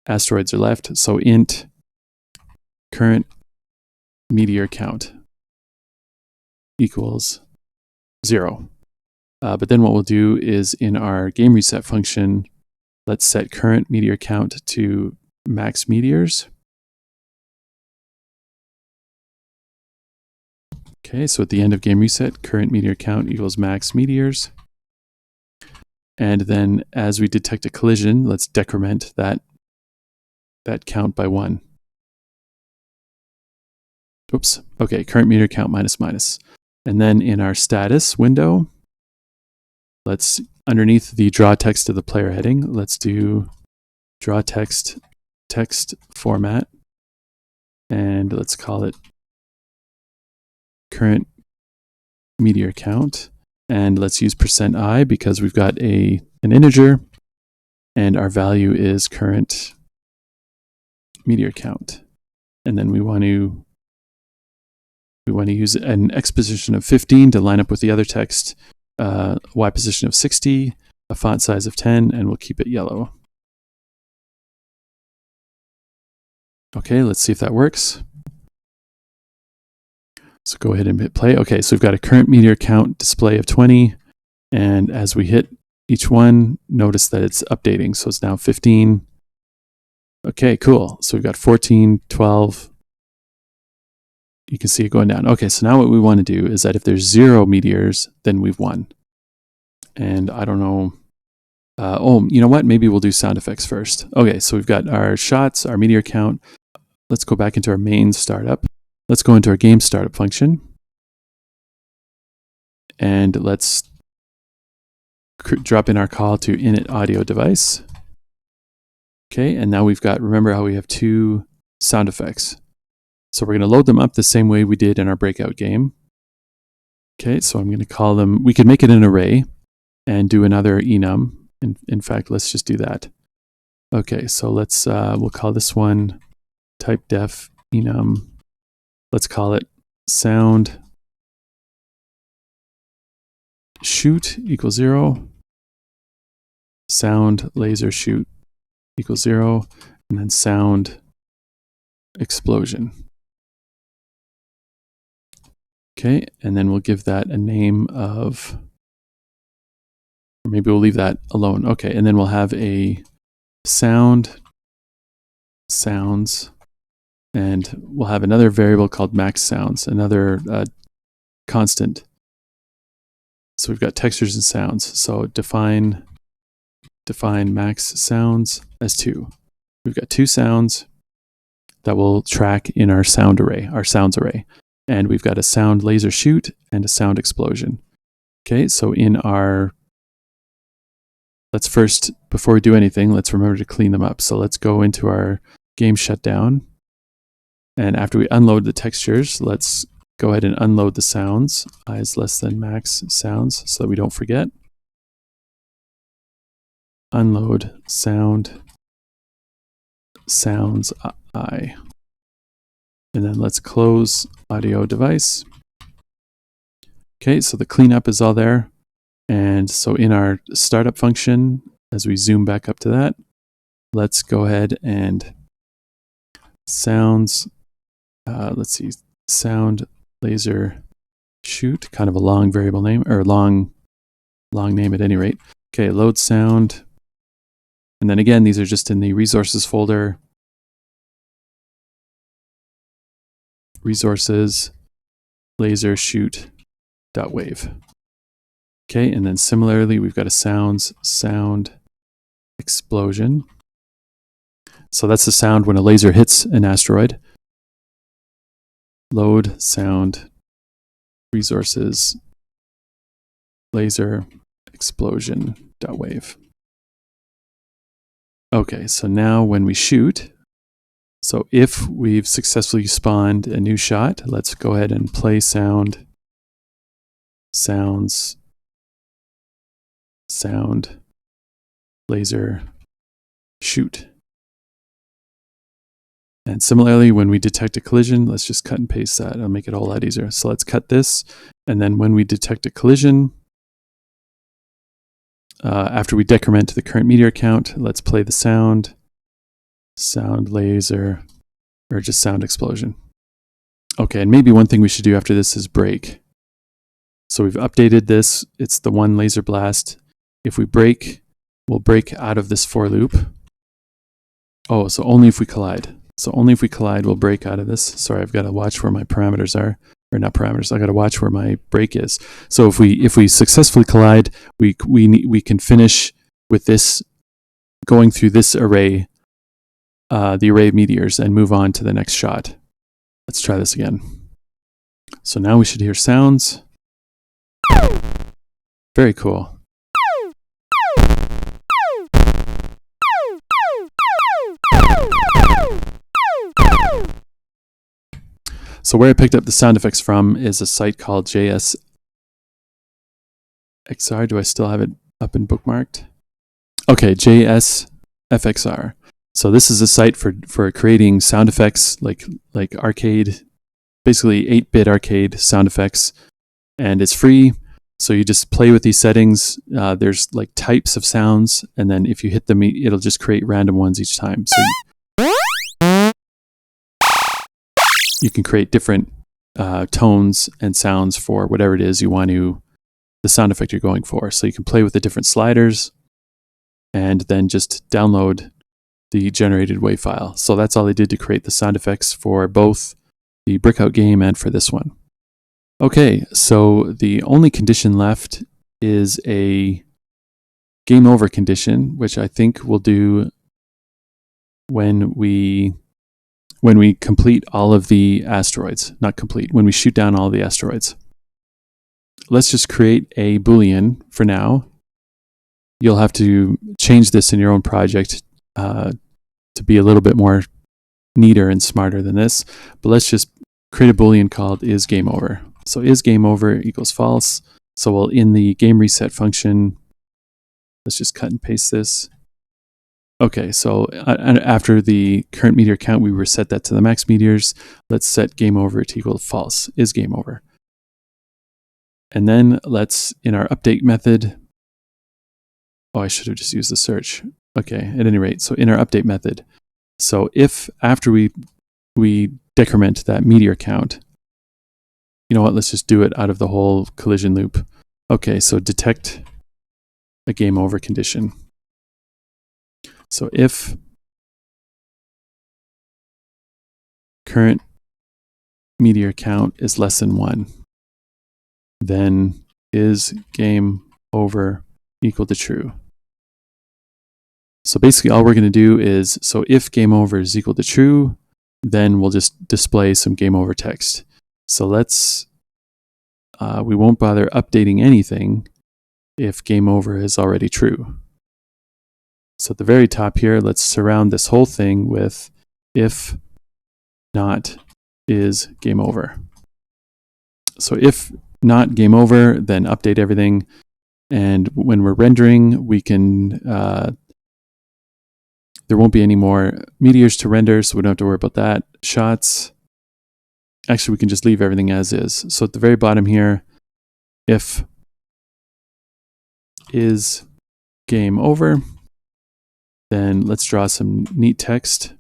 asteroids are left. So int current meteor count equals 0. But then what we'll do is in our GameReset function, let's set current meteor count to max meteors. Okay, so at the end of GameReset, current meteor count equals max meteors. And then as we detect a collision, let's decrement that count by 1. Oops. Okay, current meteor count minus minus. And then in our status window, let's, underneath the draw text to the player heading, let's do draw text format. And let's call it current meteor count. And let's use %I because we've got an integer and our value is current meteor count. And then we want to use an X position of 15 to line up with the other text, Y position of 60, a font size of 10, and we'll keep it yellow. Okay, let's see if that works. So go ahead and hit play. Okay, so we've got a current meteor count display of 20. And as we hit each one, notice that it's updating. So it's now 15. Okay, cool. So we've got 14, 12. You can see it going down. Okay, so now what we want to do is that if there's 0 meteors, then we've won. And I don't know. Oh, you know what? Maybe we'll do sound effects first. Okay, so we've got our shots, our meteor count. Let's go back into our main startup. Let's go into our game startup function. And let's drop in our call to init audio device. Okay, and now we've got, remember how we have 2 sound effects. So we're going to load them up the same way we did in our breakout game. Okay, so I'm going to call them, we could make it an array and do another enum. In fact, let's just do that. Okay, so let's, we'll call this one type def enum. Let's call it sound shoot equals 0, sound laser shoot equals 0, and then sound explosion. Okay, and then we'll give that a name of, or maybe we'll leave that alone. Okay, and then we'll have a sounds, and we'll have another variable called max sounds, another constant. So we've got textures and sounds. So define max sounds as 2. We've got 2 sounds that will track in our sound array, our sounds array. And we've got a sound laser shoot and a sound explosion. Okay, so in our, let's first, before we do anything, let's remember to clean them up. So let's go into our game shutdown. And after we unload the textures, let's go ahead and unload the sounds. I is less than max sounds so that we don't forget. Unload sounds I. And then let's close audio device. Okay, so the cleanup is all there. And so in our startup function, as we zoom back up to that, let's go ahead and sounds, let's see, sound laser shoot, kind of a long variable name, or long name at any rate. Okay, load sound. And then again, these are just in the resources folder. Resources, laser shoot dot wave. Okay, and then similarly, we've got a sound explosion. So that's the sound when a laser hits an asteroid. Load sound resources laser explosion dot wave. Okay, so now when we shoot, so if we've successfully spawned a new shot, let's go ahead and play sound laser shoot. And similarly, when we detect a collision, let's just cut and paste that. It'll make it a whole lot easier. So let's cut this. And then when we detect a collision, after we decrement to the current meteor count, let's play the sound laser, or just sound explosion. Okay, and maybe one thing we should do after this is break. So we've updated this. It's the one laser blast. If we break, we'll break out of this for loop. Oh, so only if we collide. So only if we collide, we'll break out of this. Sorry, I've got to watch where my parameters are. Or not parameters, I got to watch where my break is. So if we successfully collide, we can finish with this, going through this array, the array of meteors, and move on to the next shot. Let's try this again. So now we should hear sounds. Very cool. So where I picked up the sound effects from is a site called JSXR. Do I still have it up and bookmarked? Okay, JSFXR. So this is a site for creating sound effects like arcade, basically 8-bit arcade sound effects, and it's free. So you just play with these settings. There's like types of sounds, and then if you hit them, it'll just create random ones each time. So you can create different tones and sounds for whatever it is you want to, the sound effect you're going for. So you can play with the different sliders and then just download the generated WAV file. So that's all I did to create the sound effects for both the Brickout game and for this one. Okay, so the only condition left is a game over condition, which I think we'll do when we complete all of the asteroids. Not complete, when we shoot down all the asteroids. Let's just create a Boolean for now. You'll have to change this in your own project to be a little bit more neater and smarter than this. But let's just create a Boolean called isGameOver. So isGameOver equals false. So we'll, in the GameReset function, let's just cut and paste this. Okay, so after the current meteor count, we reset that to the max meteors. Let's set GameOver to equal false, isGameOver. And then let's, in our update method, oh, I should have just used the search. Okay, at any rate, so in our update method, so if after we decrement that meteor count, you know what, let's just do it out of the whole collision loop. Okay, so detect a game over condition. So if current meteor count is less than 1, then is game over equal to true. So basically all we're going to do is, so if game over is equal to true, then we'll just display some game over text. So let's, we won't bother updating anything if game over is already true. So at the very top here, let's surround this whole thing with if not is game over. So if not game over, then update everything. And when we're rendering, we can, there won't be any more meteors to render, so we don't have to worry about that. Shots, actually we can just leave everything as is. So at the very bottom here, if is game over, Then let's draw some neat text.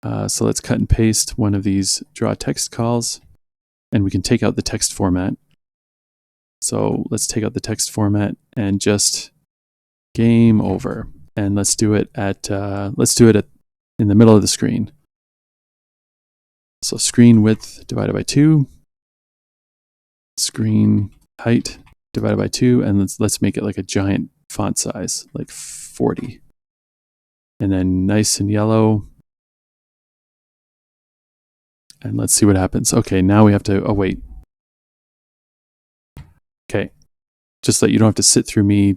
So let's cut and paste one of these draw text calls, and we can take out the text format. So let's take out the text format and just game over. And let's do it at in the middle of the screen. So screen width divided by 2, screen height divided by 2, and let's make it like a giant font size, like 40. And then nice and yellow. And let's see what happens. Okay, now we have to, oh wait. Okay, just so you don't have to sit through me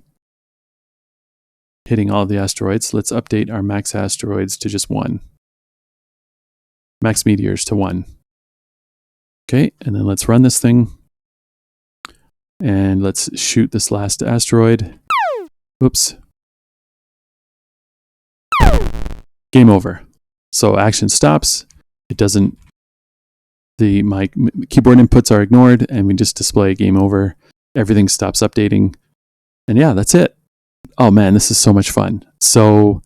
hitting all of the asteroids, let's update our max asteroids to just 1. Max meteors to 1. Okay, and then let's run this thing. And let's shoot this last asteroid. Oops. Game over. So action stops. It doesn't, my keyboard inputs are ignored, and we just display game over. Everything stops updating. And yeah, that's it. Oh man, this is so much fun. So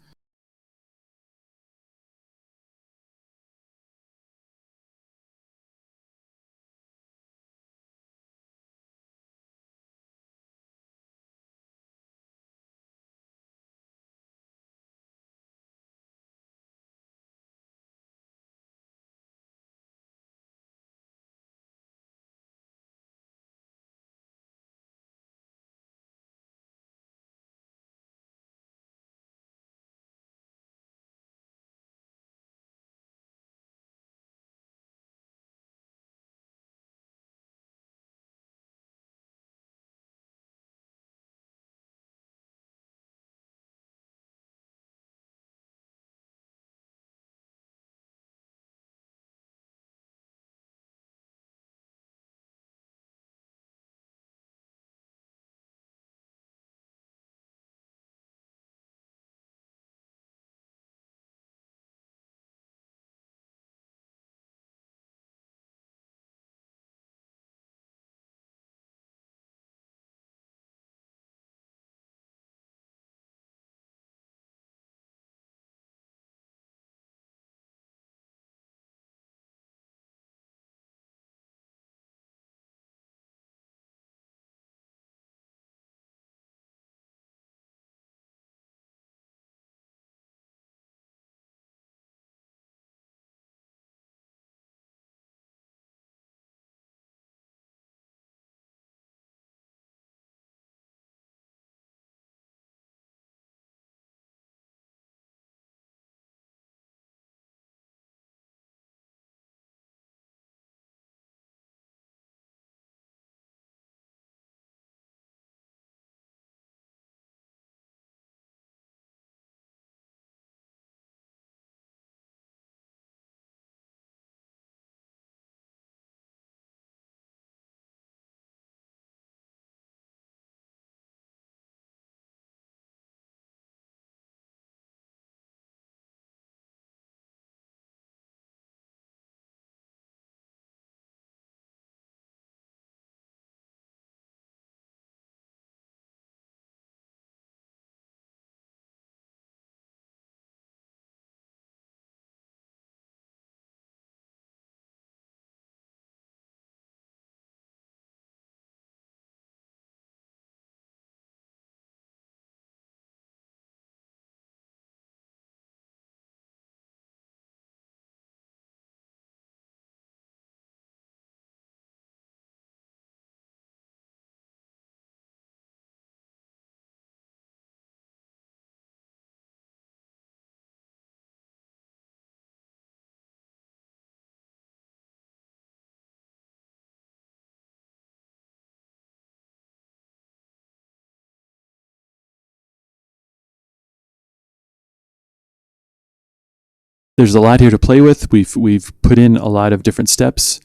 there's a lot here to play with. We've put in a lot of different steps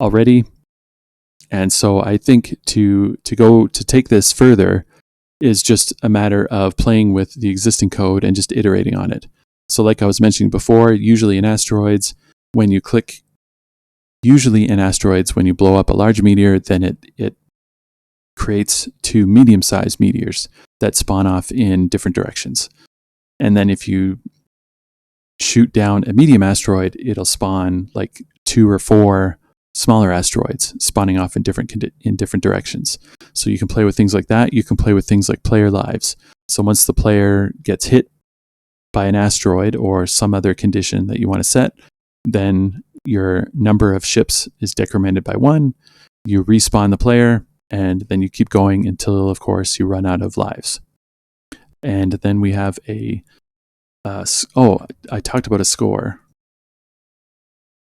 already. And so I think to take this further is just a matter of playing with the existing code and just iterating on it. So like I was mentioning before, usually in asteroids, when you blow up a large meteor, then it creates 2 medium-sized meteors. that spawn off in different directions. And then if you shoot down a medium asteroid, it'll spawn like 2 or 4 smaller asteroids spawning off in different directions. So you can play with things like that. You can play with things like player lives. So once the player gets hit by an asteroid or some other condition that you want to set, then your number of ships is decremented by 1. You respawn the player, and then you keep going until, of course, you run out of lives. And then we have I talked about a score.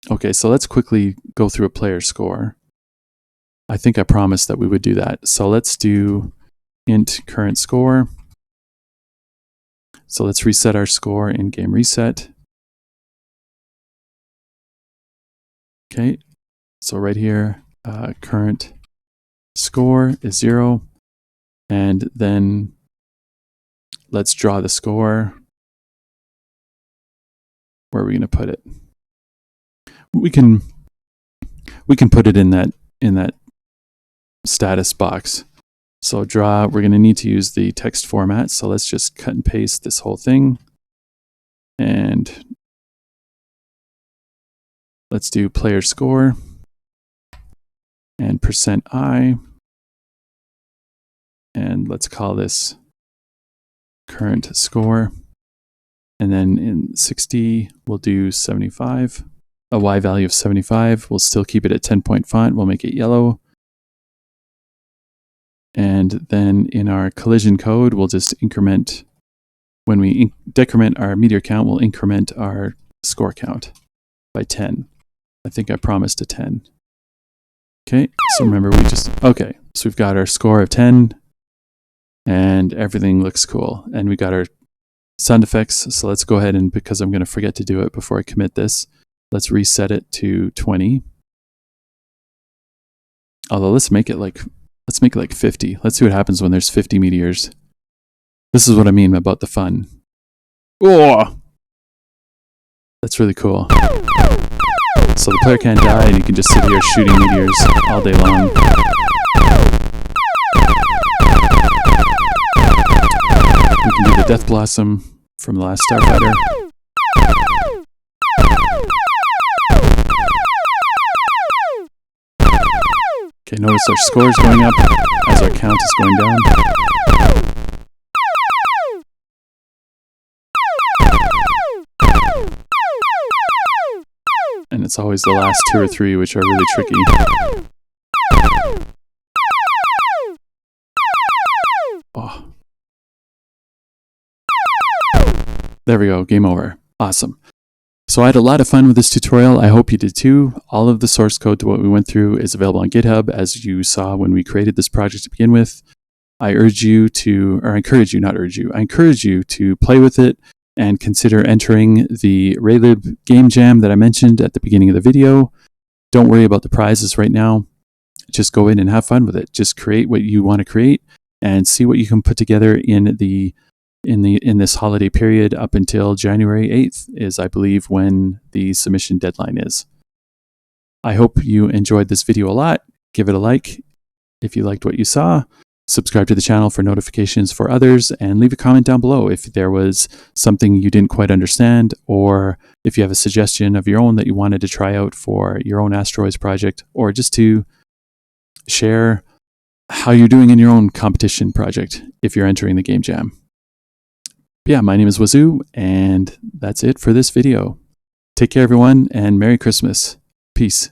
Okay, so let's quickly go through a player score. I think I promised that we would do that. So let's do int current score. So let's reset our score in GameReset. Okay, so right here, current score is 0. And then let's draw the score. Where are we going to put it? We can put it in that status box. So draw, we're going to need to use the text format. So let's just cut and paste this whole thing. And let's do player score and %i. And let's call this current score. And then in 60, we'll do 75. A Y value of 75. We'll still keep it at 10-point font. We'll make it yellow. And then in our collision code, we'll just increment. When we decrement our meteor count, we'll increment our score count by 10. I think I promised a 10. Okay, so remember okay, so we've got our score of 10 and everything looks cool. And we got our sound effects. So let's go ahead and, because I'm going to forget to do it before I commit this, let's reset it to 20. Although let's make it like 50. Let's see what happens when there's 50 meteors. This is what I mean about the fun. Oh, that's really cool. So the player can't die, and you can just sit here shooting meteors all day long. We can do the Death Blossom from the last Starfighter. Okay, notice our score is going up as our count is going down. And it's always the last 2 or 3 which are really tricky. Oh. There we go, game over. Awesome. So I had a lot of fun with this tutorial. I hope you did too. All of the source code to what we went through is available on GitHub, as you saw when we created this project to begin with. I encourage you to play with it and consider entering the Raylib Gamejam that I mentioned at the beginning of the video. Don't worry about the prizes right now. Just go in and have fun with it. Just create what you want to create and see what you can put together in this holiday period up until January 8th is, I believe, when the submission deadline is. I hope you enjoyed this video a lot. Give it a like if you liked what you saw. Subscribe to the channel for notifications for others, and leave a comment down below if there was something you didn't quite understand, or if you have a suggestion of your own that you wanted to try out for your own asteroids project, or just to share how you're doing in your own competition project if you're entering the Game Jam. Yeah, my name is Wazoo, and that's it for this video. Take care, everyone, and Merry Christmas. Peace.